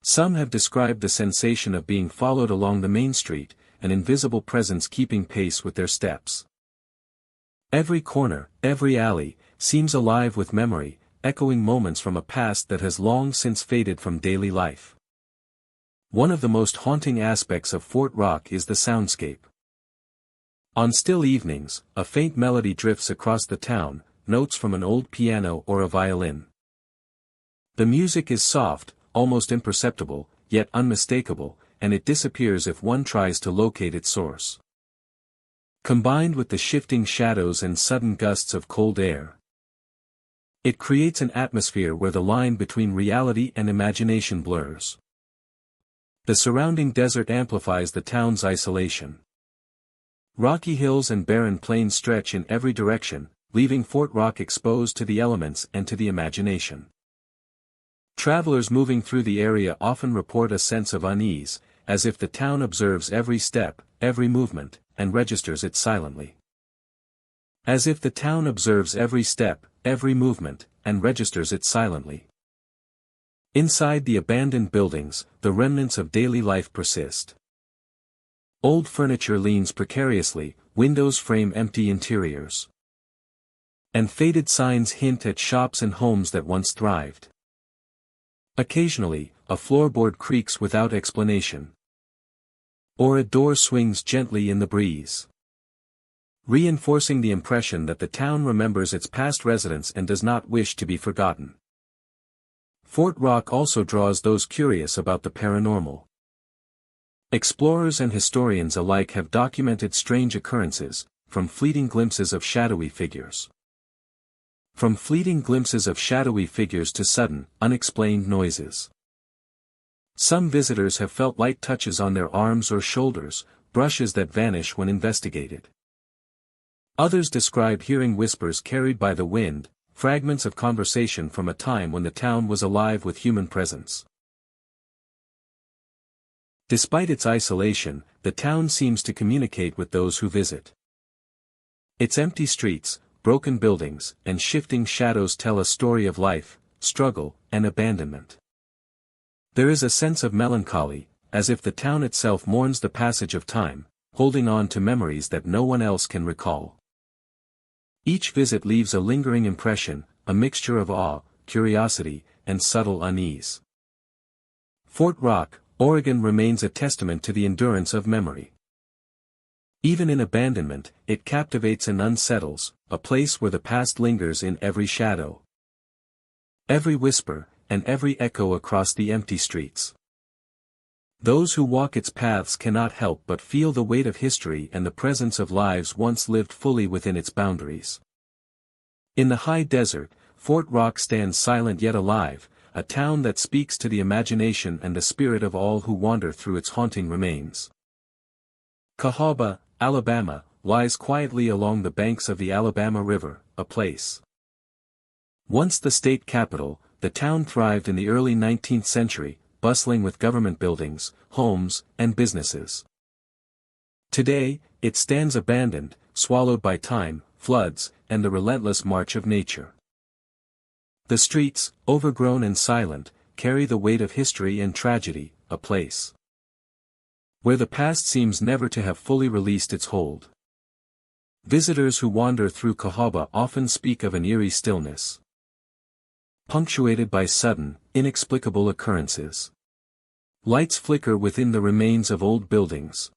S1: Some have described the sensation of being followed along the main street, an invisible presence keeping pace with their steps. Every corner, every alley, seems alive with memory, echoing moments from a past that has long since faded from daily life. One of the most haunting aspects of Fort Rock is the soundscape. On still evenings, a faint melody drifts across the town, notes from an old piano or a violin. The music is soft, almost imperceptible, yet unmistakable, and it disappears if one tries to locate its source. Combined with the shifting shadows and sudden gusts of cold air, it creates an atmosphere where the line between reality and imagination blurs. The surrounding desert amplifies the town's isolation. Rocky hills and barren plains stretch in every direction, leaving Fort Rock exposed to the elements and to the imagination. Travelers moving through the area often report a sense of unease, as if the town observes every step, every movement, and registers it silently. As if the town observes every step, every movement, and registers it silently. Inside the abandoned buildings, the remnants of daily life persist. Old furniture leans precariously, windows frame empty interiors. And faded signs hint at shops and homes that once thrived. Occasionally, a floorboard creaks without explanation. Or a door swings gently in the breeze, reinforcing the impression that the town remembers its past residents and does not wish to be forgotten. Fort Rock also draws those curious about the paranormal. Explorers and historians alike have documented strange occurrences, from fleeting glimpses of shadowy figures. From fleeting glimpses of shadowy figures to sudden, unexplained noises. Some visitors have felt light touches on their arms or shoulders, brushes that vanish when investigated. Others describe hearing whispers carried by the wind, fragments of conversation from a time when the town was alive with human presence. Despite its isolation, the town seems to communicate with those who visit. Its empty streets, broken buildings, and shifting shadows tell a story of life, struggle, and abandonment. There is a sense of melancholy, as if the town itself mourns the passage of time, holding on to memories that no one else can recall. Each visit leaves a lingering impression, a mixture of awe, curiosity, and subtle unease. Fort Rock, Oregon remains a testament to the endurance of memory. Even in abandonment, it captivates and unsettles, a place where the past lingers in every shadow, every whisper, and every echo across the empty streets. Those who walk its paths cannot help but feel the weight of history and the presence of lives once lived fully within its boundaries. In the high desert, Fort Rock stands silent yet alive, a town that speaks to the imagination and the spirit of all who wander through its haunting remains. Cahawba, Alabama, lies quietly along the banks of the Alabama River, a place. Once the state capital, the town thrived in the early 19th century, bustling with government buildings, homes, and businesses. Today, it stands abandoned, swallowed by time, floods, and the relentless march of nature. The streets, overgrown and silent, carry the weight of history and tragedy, a place where the past seems never to have fully released its hold. Visitors who wander through Cahawba often speak of an eerie stillness, punctuated by sudden, inexplicable occurrences. Lights flicker within the remains of old buildings,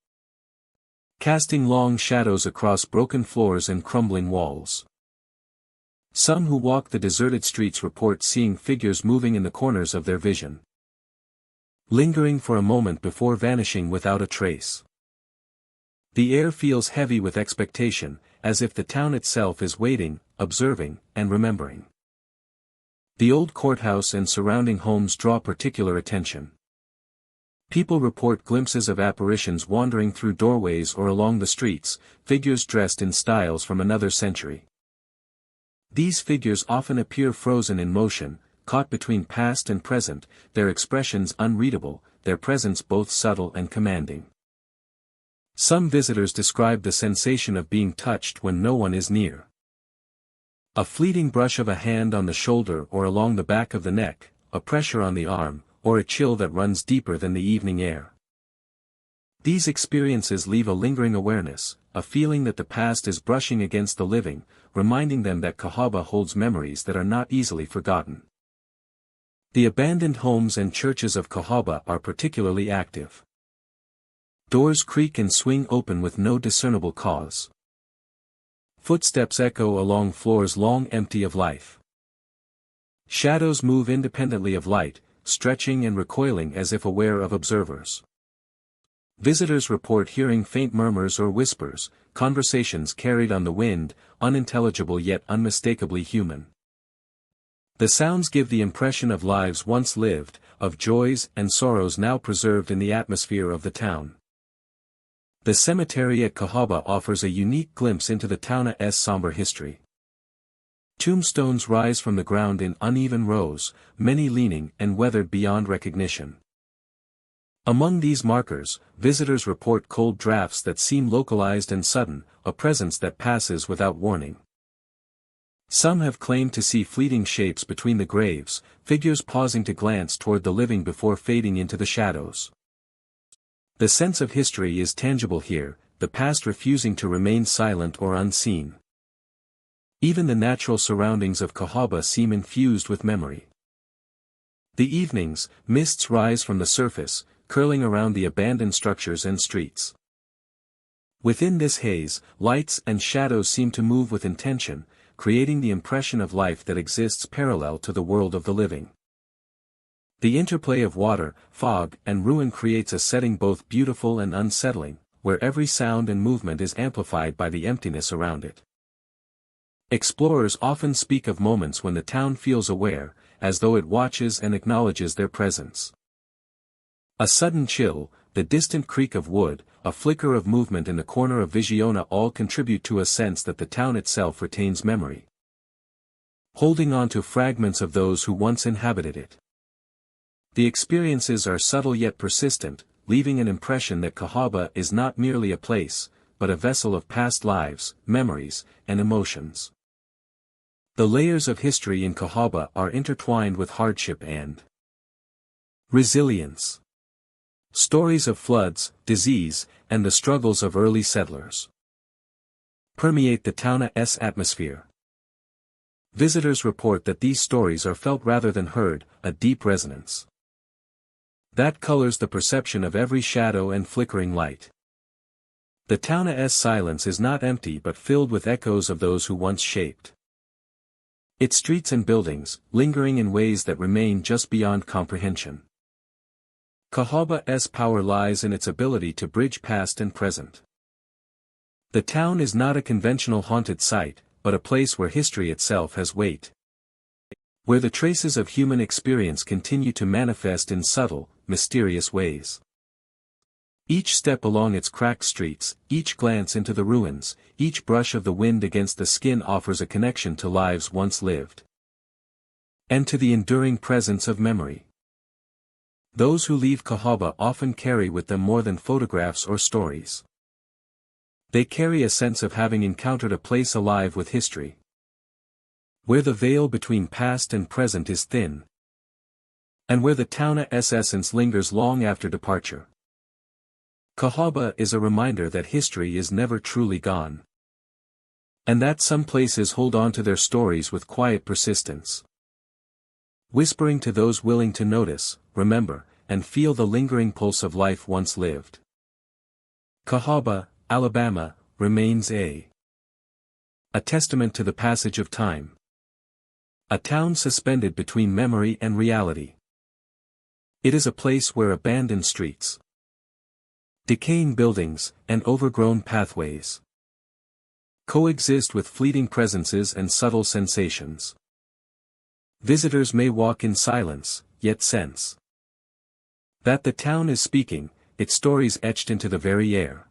S1: casting long shadows across broken floors and crumbling walls. Some who walk the deserted streets report seeing figures moving in the corners of their vision, lingering for a moment before vanishing without a trace. The air feels heavy with expectation, as if the town itself is waiting, observing, and remembering. The old courthouse and surrounding homes draw particular attention. People report glimpses of apparitions wandering through doorways or along the streets, figures dressed in styles from another century. These figures often appear frozen in motion, caught between past and present, their expressions unreadable, their presence both subtle and commanding. Some visitors describe the sensation of being touched when no one is near. A fleeting brush of a hand on the shoulder or along the back of the neck, a pressure on the arm, or a chill that runs deeper than the evening air. These experiences leave a lingering awareness, a feeling that the past is brushing against the living, reminding them that Cahawba holds memories that are not easily forgotten. The abandoned homes and churches of Cahawba are particularly active. Doors creak and swing open with no discernible cause. Footsteps echo along floors long empty of life. Shadows move independently of light, stretching and recoiling as if aware of observers. Visitors report hearing faint murmurs or whispers, conversations carried on the wind, unintelligible yet unmistakably human. The sounds give the impression of lives once lived, of joys and sorrows now preserved in the atmosphere of the town. The cemetery at Cahawba offers a unique glimpse into the town's somber history. Tombstones rise from the ground in uneven rows, many leaning and weathered beyond recognition. Among these markers, visitors report cold drafts that seem localized and sudden, a presence that passes without warning. Some have claimed to see fleeting shapes between the graves, figures pausing to glance toward the living before fading into the shadows. The sense of history is tangible here, the past refusing to remain silent or unseen. Even the natural surroundings of Cahawba seem infused with memory. The evenings, mists rise from the surface, curling around the abandoned structures and streets. Within this haze, lights and shadows seem to move with intention, creating the impression of life that exists parallel to the world of the living. The interplay of water, fog, and ruin creates a setting both beautiful and unsettling, where every sound and movement is amplified by the emptiness around it. Explorers often speak of moments when the town feels aware, as though it watches and acknowledges their presence. A sudden chill, the distant creak of wood, a flicker of movement in the corner of Visiona all contribute to a sense that the town itself retains memory, holding on to fragments of those who once inhabited it. The experiences are subtle yet persistent, leaving an impression that Cahawba is not merely a place, but a vessel of past lives, memories, and emotions. The layers of history in Cahawba are intertwined with hardship and resilience. Stories of floods, disease, and the struggles of early settlers permeate the town's atmosphere. Visitors report that these stories are felt rather than heard, a deep resonance that colors the perception of every shadow and flickering light. The town's silence is not empty but filled with echoes of those who once shaped its streets and buildings, lingering in ways that remain just beyond comprehension. Cahawba's power lies in its ability to bridge past and present. The town is not a conventional haunted site, but a place where history itself has weight, where the traces of human experience continue to manifest in subtle, mysterious ways. Each step along its cracked streets, each glance into the ruins, each brush of the wind against the skin offers a connection to lives once lived, and to the enduring presence of memory. Those who leave Cahawba often carry with them more than photographs or stories. They carry a sense of having encountered a place alive with history, where the veil between past and present is thin, and where the town's essence lingers long after departure. Cahawba is a reminder that history is never truly gone, and that some places hold on to their stories with quiet persistence, whispering to those willing to notice, remember, and feel the lingering pulse of life once lived. Cahawba, Alabama, remains a testament to the passage of time. A town suspended between memory and reality. It is a place where abandoned streets, decaying buildings, and overgrown pathways coexist with fleeting presences and subtle sensations. Visitors may walk in silence, yet sense That the town is speaking, its stories etched into the very air.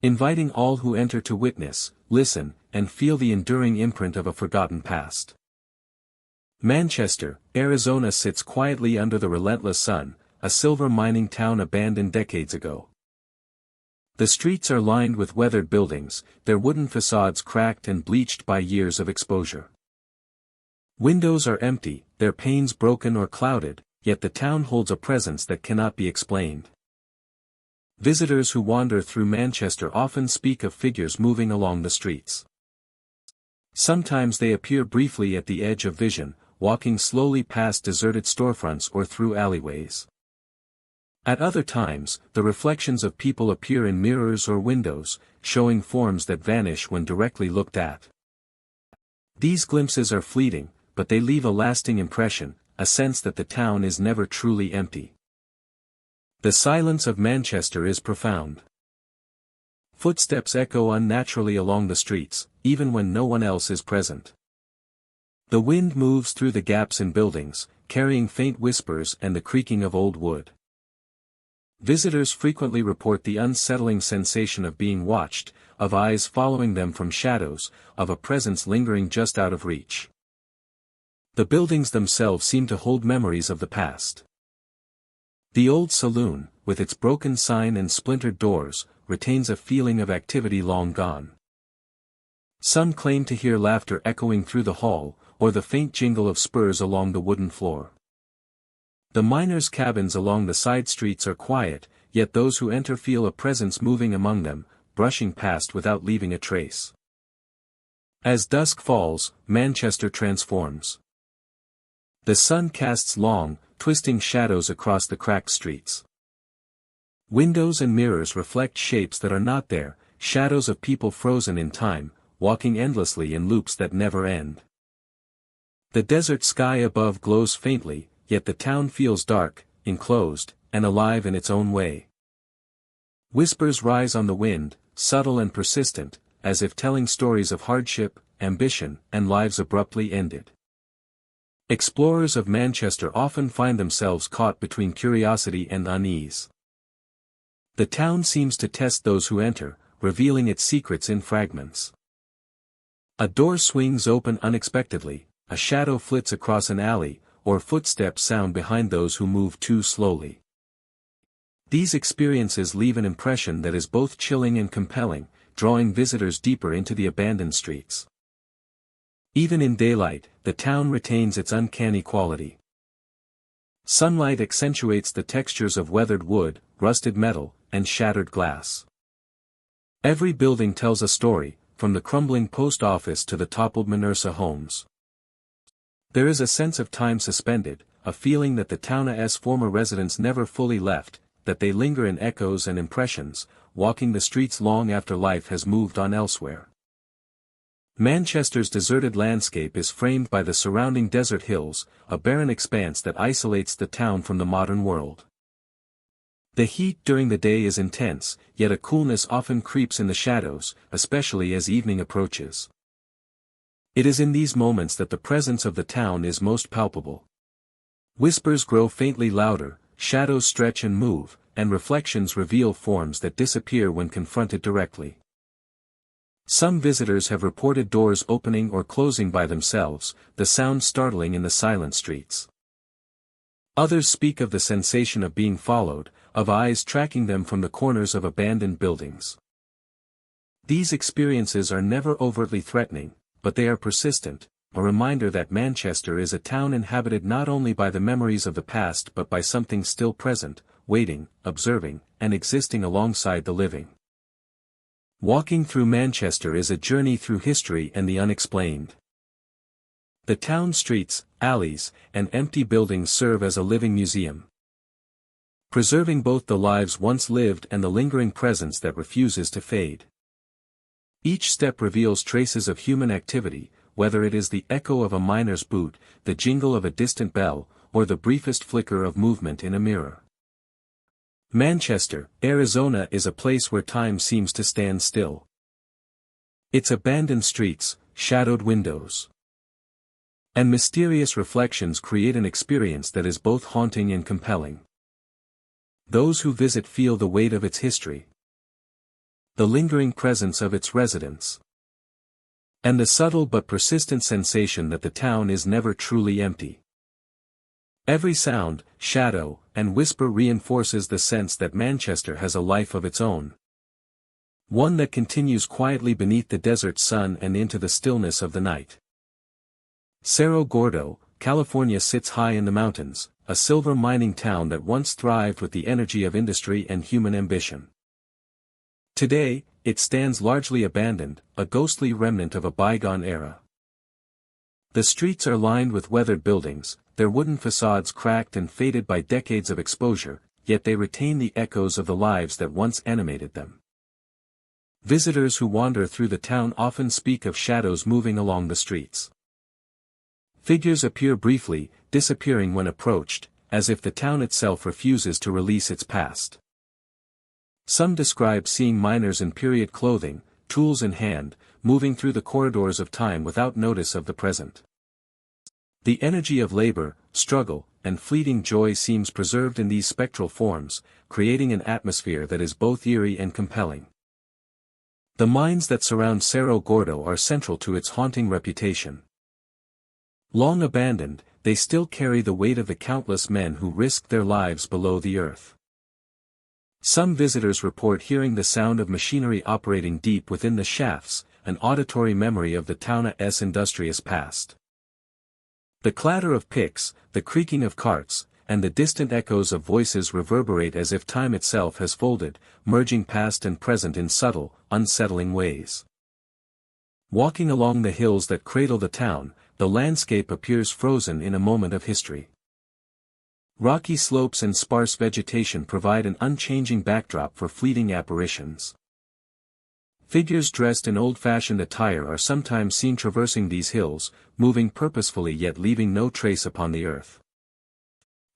S1: Inviting all who enter to witness, listen, and feel the enduring imprint of a forgotten past. Manchester, Arizona sits quietly under the relentless sun, a silver mining town abandoned decades ago. The streets are lined with weathered buildings, their wooden facades cracked and bleached by years of exposure. Windows are empty, their panes broken or clouded, yet the town holds a presence that cannot be explained. Visitors who wander through Manchester often speak of figures moving along the streets. Sometimes they appear briefly at the edge of vision, walking slowly past deserted storefronts or through alleyways. At other times, the reflections of people appear in mirrors or windows, showing forms that vanish when directly looked at. These glimpses are fleeting, but they leave a lasting impression, a sense that the town is never truly empty. The silence of Manchester is profound. Footsteps echo unnaturally along the streets, even when no one else is present. The wind moves through the gaps in buildings, carrying faint whispers and the creaking of old wood. Visitors frequently report the unsettling sensation of being watched, of eyes following them from shadows, of a presence lingering just out of reach. The buildings themselves seem to hold memories of the past. The old saloon, with its broken sign and splintered doors, retains a feeling of activity long gone. Some claim to hear laughter echoing through the hall, or the faint jingle of spurs along the wooden floor. The miners' cabins along the side streets are quiet, yet those who enter feel a presence moving among them, brushing past without leaving a trace. As dusk falls, Manchester transforms. The sun casts long, twisting shadows across the cracked streets. Windows and mirrors reflect shapes that are not there, shadows of people frozen in time, walking endlessly in loops that never end. The desert sky above glows faintly, yet the town feels dark, enclosed, and alive in its own way. Whispers rise on the wind, subtle and persistent, as if telling stories of hardship, ambition, and lives abruptly ended. Explorers of Manchester often find themselves caught between curiosity and unease. The town seems to test those who enter, revealing its secrets in fragments. A door swings open unexpectedly, a shadow flits across an alley, or footsteps sound behind those who move too slowly. These experiences leave an impression that is both chilling and compelling, drawing visitors deeper into the abandoned streets. Even in daylight, the town retains its uncanny quality. Sunlight accentuates the textures of weathered wood, rusted metal, and shattered glass. Every building tells a story, from the crumbling post office to the toppled Manersa homes. There is a sense of time suspended, a feeling that the town's former residents never fully left, that they linger in echoes and impressions, walking the streets long after life has moved on elsewhere. Manchester's deserted landscape is framed by the surrounding desert hills, a barren expanse that isolates the town from the modern world. The heat during the day is intense, yet a coolness often creeps in the shadows, especially as evening approaches. It is in these moments that the presence of the town is most palpable. Whispers grow faintly louder, shadows stretch and move, and reflections reveal forms that disappear when confronted directly. Some visitors have reported doors opening or closing by themselves, the sound startling in the silent streets. Others speak of the sensation of being followed, of eyes tracking them from the corners of abandoned buildings. These experiences are never overtly threatening, but they are persistent, a reminder that Manchester is a town inhabited not only by the memories of the past but by something still present, waiting, observing, and existing alongside the living. Walking through Manchester is a journey through history and the unexplained. The town streets, alleys, and empty buildings serve as a living museum, preserving both the lives once lived and the lingering presence that refuses to fade. Each step reveals traces of human activity, whether it is the echo of a miner's boot, the jingle of a distant bell, or the briefest flicker of movement in a mirror. Manchester, Arizona is a place where time seems to stand still. Its abandoned streets, shadowed windows, and mysterious reflections create an experience that is both haunting and compelling. Those who visit feel the weight of its history, the lingering presence of its residents, and the subtle but persistent sensation that the town is never truly empty. Every sound, shadow, and whisper reinforces the sense that Manchester has a life of its own. One that continues quietly beneath the desert sun and into the stillness of the night. Cerro Gordo, California sits high in the mountains, a silver mining town that once thrived with the energy of industry and human ambition. Today, it stands largely abandoned, a ghostly remnant of a bygone era. The streets are lined with weathered buildings, their wooden facades cracked and faded by decades of exposure, yet they retain the echoes of the lives that once animated them. Visitors who wander through the town often speak of shadows moving along the streets. Figures appear briefly, disappearing when approached, as if the town itself refuses to release its past. Some describe seeing miners in period clothing, tools in hand, moving through the corridors of time without notice of the present. The energy of labor, struggle, and fleeting joy seems preserved in these spectral forms, creating an atmosphere that is both eerie and compelling. The mines that surround Cerro Gordo are central to its haunting reputation. Long abandoned, they still carry the weight of the countless men who risked their lives below the earth. Some visitors report hearing the sound of machinery operating deep within the shafts, an auditory memory of the town's industrious past. The clatter of picks, the creaking of carts, and the distant echoes of voices reverberate as if time itself has folded, merging past and present in subtle, unsettling ways. Walking along the hills that cradle the town, the landscape appears frozen in a moment of history. Rocky slopes and sparse vegetation provide an unchanging backdrop for fleeting apparitions. Figures dressed in old-fashioned attire are sometimes seen traversing these hills, moving purposefully yet leaving no trace upon the earth.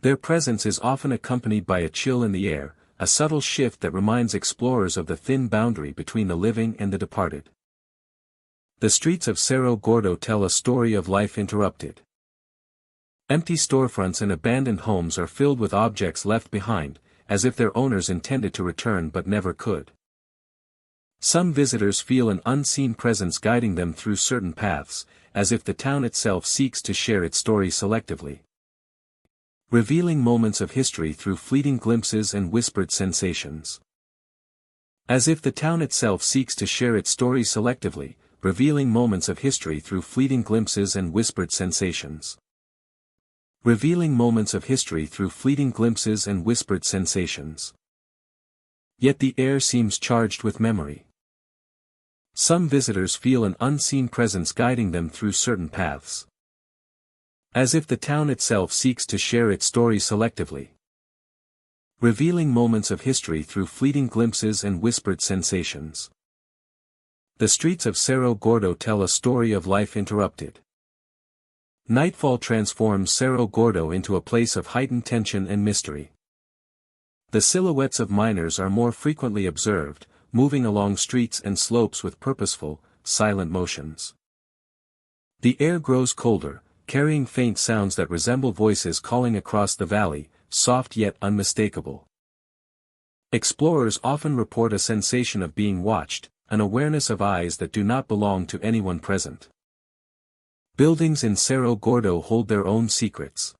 S1: Their presence is often accompanied by a chill in the air, a subtle shift that reminds explorers of the thin boundary between the living and the departed. The streets of Cerro Gordo tell a story of life interrupted. Empty storefronts and abandoned homes are filled with objects left behind, as if their owners intended to return but never could. Some visitors feel an unseen presence guiding them through certain paths, as if the town itself seeks to share its story selectively. Revealing moments of history through fleeting glimpses and whispered sensations. As if the town itself seeks to share its story selectively, revealing moments of history through fleeting glimpses and whispered sensations. Revealing moments of history through fleeting glimpses and whispered sensations. Yet the air seems charged with memory. Some visitors feel an unseen presence guiding them through certain paths. As if the town itself seeks to share its story selectively. Revealing moments of history through fleeting glimpses and whispered sensations. The streets of Cerro Gordo tell a story of life interrupted. Nightfall transforms Cerro Gordo into a place of heightened tension and mystery. The silhouettes of miners are more frequently observed, moving along streets and slopes with purposeful, silent motions. The air grows colder, carrying faint sounds that resemble voices calling across the valley, soft yet unmistakable. Explorers often report a sensation of being watched, an awareness of eyes that do not belong to anyone present. Buildings in Cerro Gordo hold their own secrets.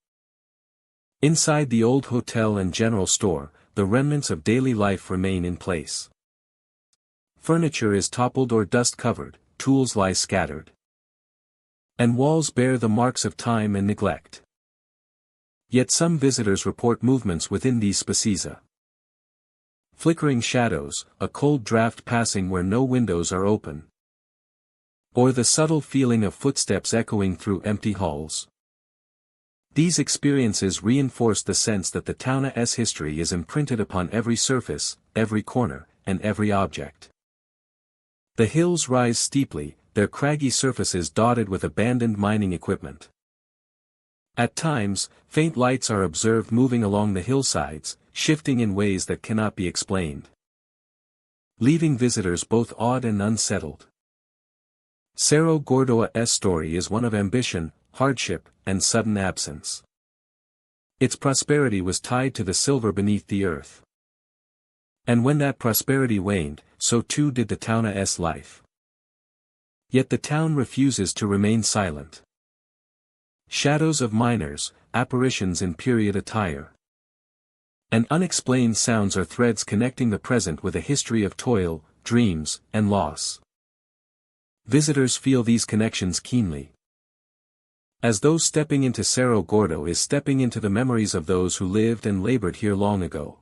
S1: Inside the old hotel and general store, the remnants of daily life remain in place. Furniture is toppled or dust-covered, tools lie scattered. And walls bear the marks of time and neglect. Yet some visitors report movements within these spaces. Flickering shadows, a cold draft passing where no windows are open. Or the subtle feeling of footsteps echoing through empty halls. These experiences reinforce the sense that the town's history is imprinted upon every surface, every corner, and every object. The hills rise steeply, their craggy surfaces dotted with abandoned mining equipment. At times, faint lights are observed moving along the hillsides, shifting in ways that cannot be explained. Leaving visitors both awed and unsettled. Cerro Gordo's story is one of ambition, hardship, and sudden absence. Its prosperity was tied to the silver beneath the earth. And when that prosperity waned, so too did the town's life. Yet the town refuses to remain silent. Shadows of miners, apparitions in period attire, and unexplained sounds are threads connecting the present with a history of toil, dreams, and loss. Visitors feel these connections keenly. As though stepping into Cerro Gordo is stepping into the memories of those who lived and labored here long ago.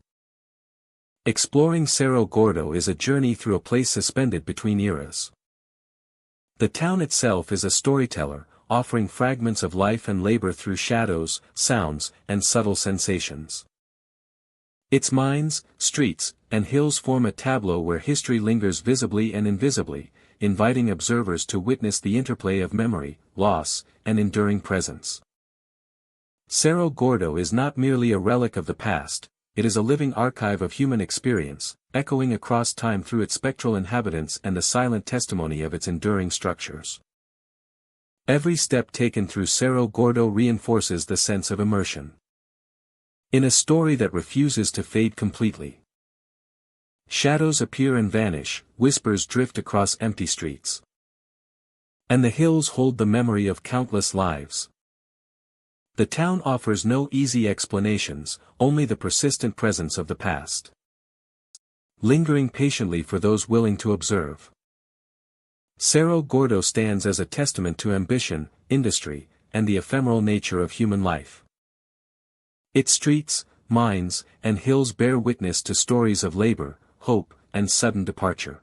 S1: Exploring Cerro Gordo is a journey through a place suspended between eras. The town itself is a storyteller, offering fragments of life and labor through shadows, sounds, and subtle sensations. Its mines, streets, and hills form a tableau where history lingers visibly and invisibly, inviting observers to witness the interplay of memory, loss, and enduring presence. Cerro Gordo is not merely a relic of the past, it is a living archive of human experience, echoing across time through its spectral inhabitants and the silent testimony of its enduring structures. Every step taken through Cerro Gordo reinforces the sense of immersion in a story that refuses to fade completely. Shadows appear and vanish, whispers drift across empty streets. And the hills hold the memory of countless lives. The town offers no easy explanations, only the persistent presence of the past, lingering patiently for those willing to observe. Cerro Gordo stands as a testament to ambition, industry, and the ephemeral nature of human life. Its streets, mines, and hills bear witness to stories of labor, hope, and sudden departure.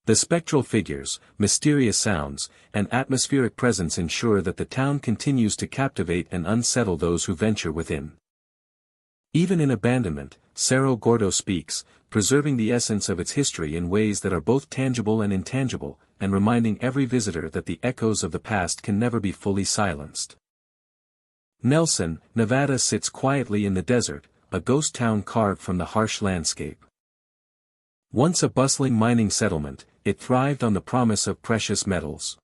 S1: The spectral figures, mysterious sounds, and atmospheric presence ensure that the town continues to captivate and unsettle those who venture within. Even in abandonment, Cerro Gordo speaks, preserving the essence of its history in ways that are both tangible and intangible, and reminding every visitor that the echoes of the past can never be fully silenced. Nelson, Nevada sits quietly in the desert, a ghost town carved from the harsh landscape. Once a bustling mining settlement, it thrived on the promise of precious metals.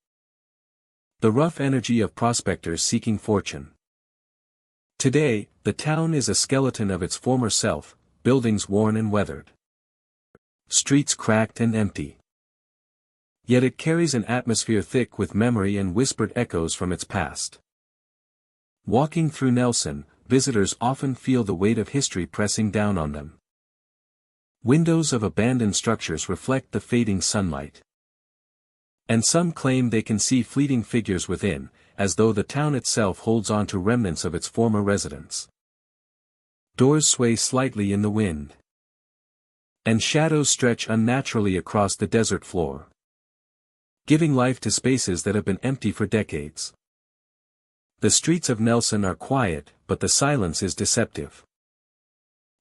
S1: The rough energy of prospectors seeking fortune. Today, the town is a skeleton of its former self, buildings worn and weathered, streets cracked and empty. Yet it carries an atmosphere thick with memory and whispered echoes from its past. Walking through Nelson, visitors often feel the weight of history pressing down on them. Windows of abandoned structures reflect the fading sunlight. And some claim they can see fleeting figures within, as though the town itself holds on to remnants of its former residents. Doors sway slightly in the wind, and shadows stretch unnaturally across the desert floor, giving life to spaces that have been empty for decades. The streets of Nelson are quiet, but the silence is deceptive.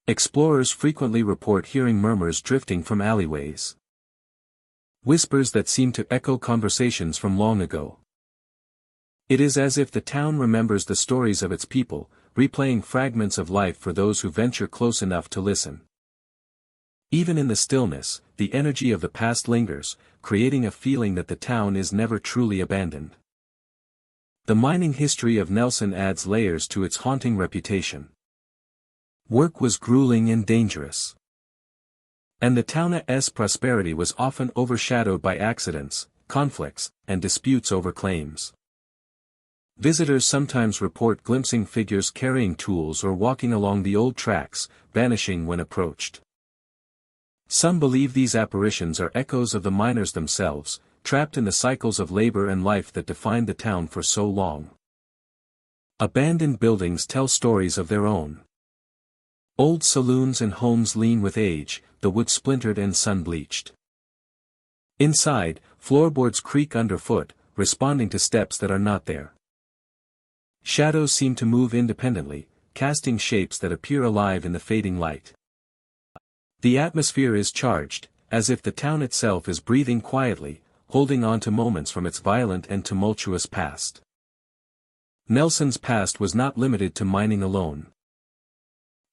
S1: Explorers frequently report hearing murmurs drifting from alleyways, whispers that seem to echo conversations from long ago. It is as if the town remembers the stories of its people, replaying fragments of life for those who venture close enough to listen. Even in the stillness, the energy of the past lingers, creating a feeling that the town is never truly abandoned. The mining history of Nelson adds layers to its haunting reputation. Work was grueling and dangerous, and the town's prosperity was often overshadowed by accidents, conflicts, and disputes over claims. Visitors sometimes report glimpsing figures carrying tools or walking along the old tracks, vanishing when approached. Some believe these apparitions are echoes of the miners themselves, trapped in the cycles of labor and life that defined the town for so long. Abandoned buildings tell stories of their own. Old saloons and homes lean with age, the wood splintered and sun-bleached. Inside, floorboards creak underfoot, responding to steps that are not there. Shadows seem to move independently, casting shapes that appear alive in the fading light. The atmosphere is charged, as if the town itself is breathing quietly, holding on to moments from its violent and tumultuous past. Nelson's past was not limited to mining alone.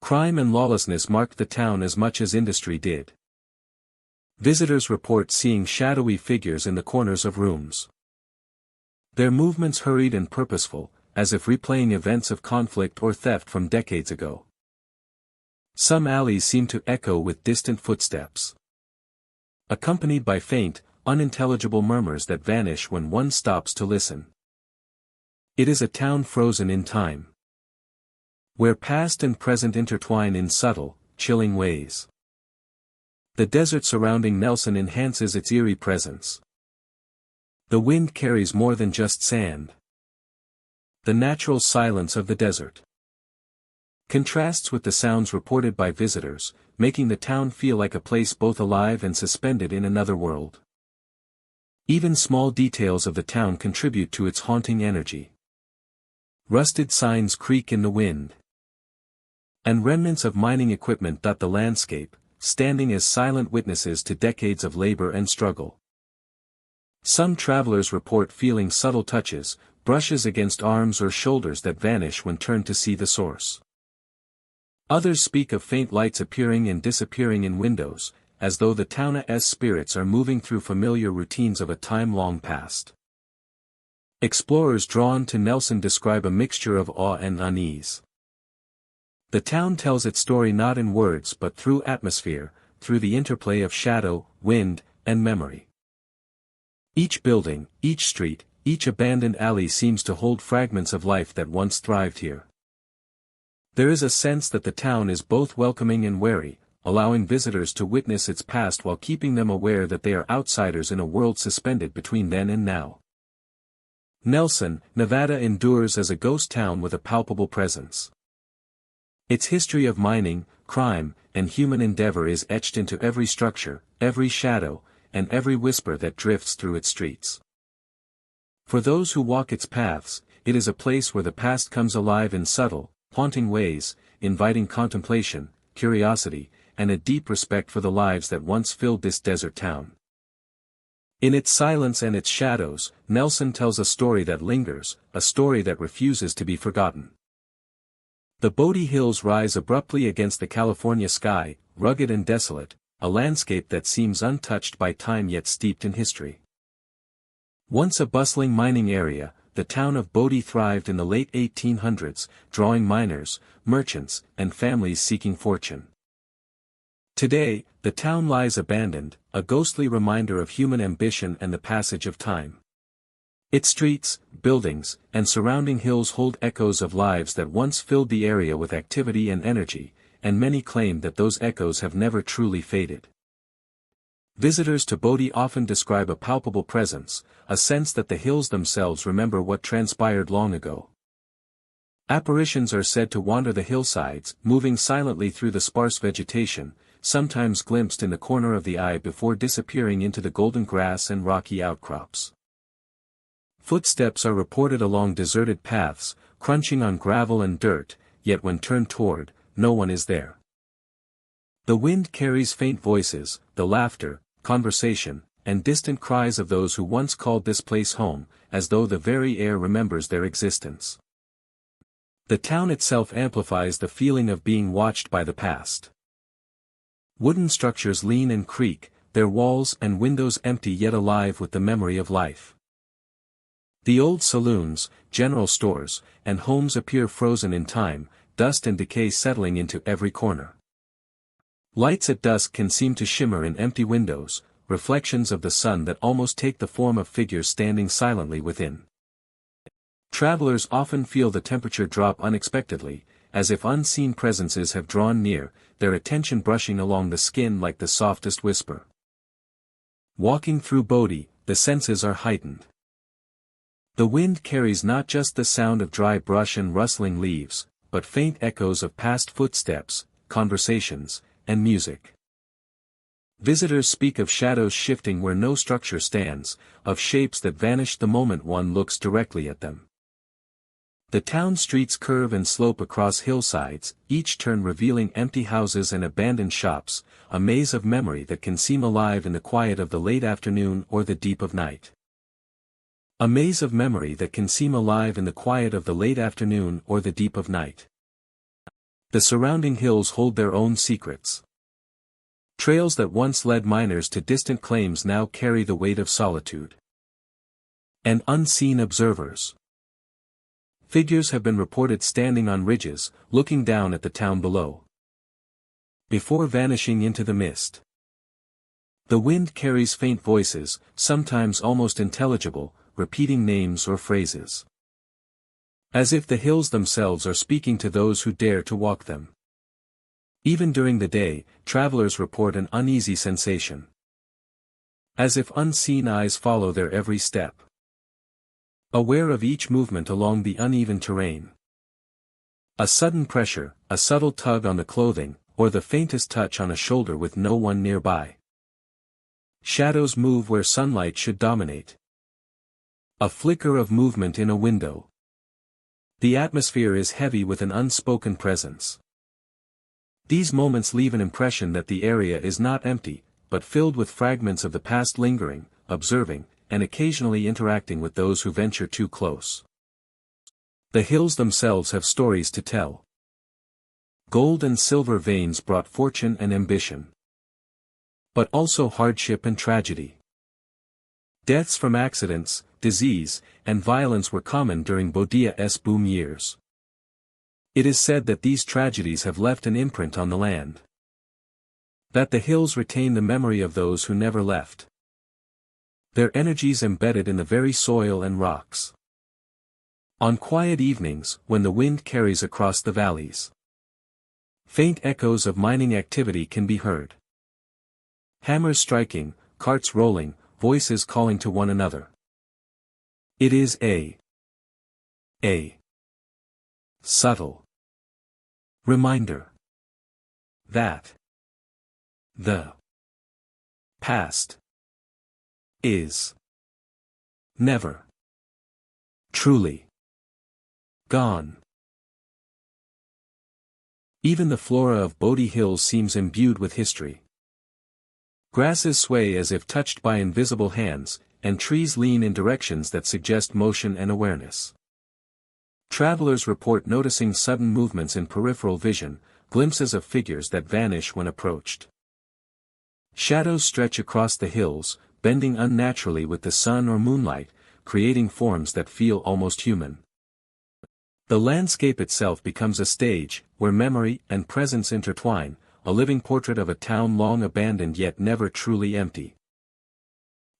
S1: Crime and lawlessness marked the town as much as industry did. Visitors report seeing shadowy figures in the corners of rooms. Their movements hurried and purposeful, as if replaying events of conflict or theft from decades ago. Some alleys seem to echo with distant footsteps, accompanied by faint, unintelligible murmurs that vanish when one stops to listen. It is a town frozen in time, where past and present intertwine in subtle, chilling ways. The desert surrounding Nelson enhances its eerie presence. The wind carries more than just sand. The natural silence of the desert contrasts with the sounds reported by visitors, making the town feel like a place both alive and suspended in another world. Even small details of the town contribute to its haunting energy. Rusted signs creak in the wind, and remnants of mining equipment dot the landscape, standing as silent witnesses to decades of labor and struggle. Some travelers report feeling subtle touches, brushes against arms or shoulders that vanish when turned to see the source. Others speak of faint lights appearing and disappearing in windows, as though the town's spirits are moving through familiar routines of a time long past. Explorers drawn to Nelson describe a mixture of awe and unease. The town tells its story not in words but through atmosphere, through the interplay of shadow, wind, and memory. Each building, each street, each abandoned alley seems to hold fragments of life that once thrived here. There is a sense that the town is both welcoming and wary, allowing visitors to witness its past while keeping them aware that they are outsiders in a world suspended between then and now. Nelson, Nevada endures as a ghost town with a palpable presence. Its history of mining, crime, and human endeavor is etched into every structure, every shadow, and every whisper that drifts through its streets. For those who walk its paths, it is a place where the past comes alive in subtle, haunting ways, inviting contemplation, curiosity, and a deep respect for the lives that once filled this desert town. In its silence and its shadows, Nelson tells a story that lingers, a story that refuses to be forgotten. The Bodie Hills rise abruptly against the California sky, rugged and desolate, a landscape that seems untouched by time yet steeped in history. Once a bustling mining area, the town of Bodie thrived in the late 1800s, drawing miners, merchants, and families seeking fortune. Today, the town lies abandoned, a ghostly reminder of human ambition and the passage of time. Its streets, buildings, and surrounding hills hold echoes of lives that once filled the area with activity and energy, and many claim that those echoes have never truly faded. Visitors to Bodie often describe a palpable presence, a sense that the hills themselves remember what transpired long ago. Apparitions are said to wander the hillsides, moving silently through the sparse vegetation, sometimes glimpsed in the corner of the eye before disappearing into the golden grass and rocky outcrops. Footsteps are reported along deserted paths, crunching on gravel and dirt, yet when turned toward, no one is there. The wind carries faint voices, the laughter, conversation, and distant cries of those who once called this place home, as though the very air remembers their existence. The town itself amplifies the feeling of being watched by the past. Wooden structures lean and creak, their walls and windows empty yet alive with the memory of life. The old saloons, general stores, and homes appear frozen in time, dust and decay settling into every corner. Lights at dusk can seem to shimmer in empty windows, reflections of the sun that almost take the form of figures standing silently within. Travelers often feel the temperature drop unexpectedly, as if unseen presences have drawn near, their attention brushing along the skin like the softest whisper. Walking through Bodie, the senses are heightened. The wind carries not just the sound of dry brush and rustling leaves, but faint echoes of past footsteps, conversations, and music. Visitors speak of shadows shifting where no structure stands, of shapes that vanish the moment one looks directly at them. The town streets curve and slope across hillsides, each turn revealing empty houses and abandoned shops, a maze of memory that can seem alive in the quiet of the late afternoon or the deep of night. A maze of memory that can seem alive in the quiet of the late afternoon or the deep of night. The surrounding hills hold their own secrets. Trails that once led miners to distant claims now carry the weight of solitude and unseen observers. Figures have been reported standing on ridges, looking down at the town below, before vanishing into the mist. The wind carries faint voices, sometimes almost intelligible, repeating names or phrases, as if the hills themselves are speaking to those who dare to walk them. Even during the day, travelers report an uneasy sensation, as if unseen eyes follow their every step, aware of each movement along the uneven terrain. A sudden pressure, a subtle tug on the clothing, or the faintest touch on a shoulder with no one nearby. Shadows move where sunlight should dominate. A flicker of movement in a window. The atmosphere is heavy with an unspoken presence. These moments leave an impression that the area is not empty, but filled with fragments of the past lingering, observing, and occasionally interacting with those who venture too close. The hills themselves have stories to tell. Gold and silver veins brought fortune and ambition, but also hardship and tragedy. Deaths from accidents, disease, and violence were common during Bodie's boom years. It is said that these tragedies have left an imprint on the land, that the hills retain the memory of those who never left, their energies embedded in the very soil and rocks. On quiet evenings, when the wind carries across the valleys, faint echoes of mining activity can be heard. Hammers striking, carts rolling, voices calling to one another. It is a subtle reminder that the past is never truly gone. Even the flora of Bodie Hills seems imbued with history. Grasses sway as if touched by invisible hands, and trees lean in directions that suggest motion and awareness. Travelers report noticing sudden movements in peripheral vision, glimpses of figures that vanish when approached. Shadows stretch across the hills, bending unnaturally with the sun or moonlight, creating forms that feel almost human. The landscape itself becomes a stage, where memory and presence intertwine, a living portrait of a town long abandoned yet never truly empty.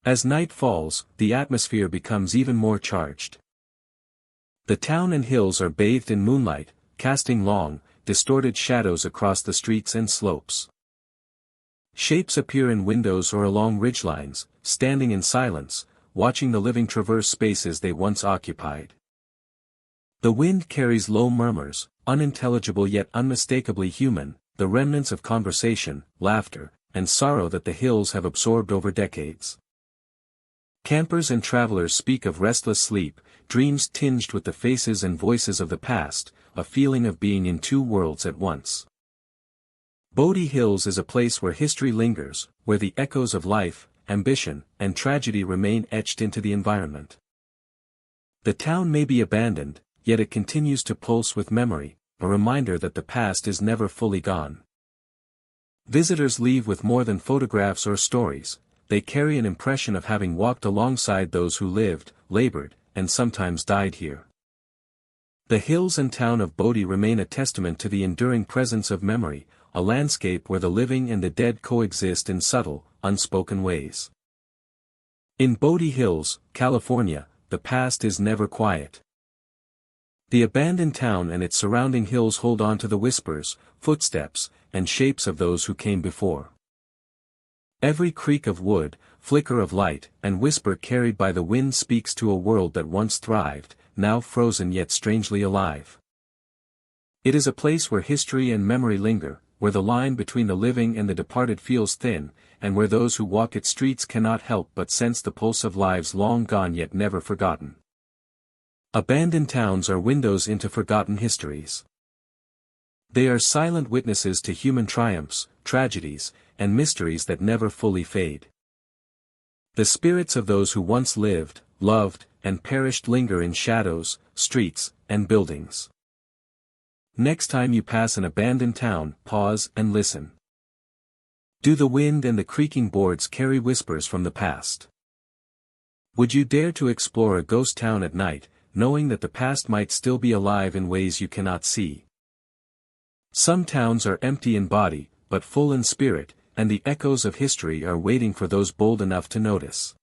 S1: As night falls, the atmosphere becomes even more charged. The town and hills are bathed in moonlight, casting long, distorted shadows across the streets and slopes. Shapes appear in windows or along ridgelines, standing in silence, watching the living traverse spaces they once occupied. The wind carries low murmurs, unintelligible yet unmistakably human, the remnants of conversation, laughter, and sorrow that the hills have absorbed over decades. Campers and travelers speak of restless sleep, dreams tinged with the faces and voices of the past, a feeling of being in two worlds at once. Bodie Hills is a place where history lingers, where the echoes of life, ambition, and tragedy remain etched into the environment. The town may be abandoned, yet it continues to pulse with memory, a reminder that the past is never fully gone. Visitors leave with more than photographs or stories, they carry an impression of having walked alongside those who lived, labored, and sometimes died here. The hills and town of Bodie remain a testament to the enduring presence of memory, a landscape where the living and the dead coexist in subtle, unspoken ways. In Bodie Hills, California, the past is never quiet. The abandoned town and its surrounding hills hold on to the whispers, footsteps, and shapes of those who came before. Every creak of wood, flicker of light, and whisper carried by the wind speaks to a world that once thrived, now frozen yet strangely alive. It is a place where history and memory linger, where the line between the living and the departed feels thin, and where those who walk its streets cannot help but sense the pulse of lives long gone yet never forgotten. Abandoned towns are windows into forgotten histories. They are silent witnesses to human triumphs, tragedies, and mysteries that never fully fade. The spirits of those who once lived, loved, and perished linger in shadows, streets, and buildings. Next time you pass an abandoned town, pause and listen. Do the wind and the creaking boards carry whispers from the past? Would you dare to explore a ghost town at night, knowing that the past might still be alive in ways you cannot see. Some towns are empty in body, but full in spirit, and the echoes of history are waiting for those bold enough to notice.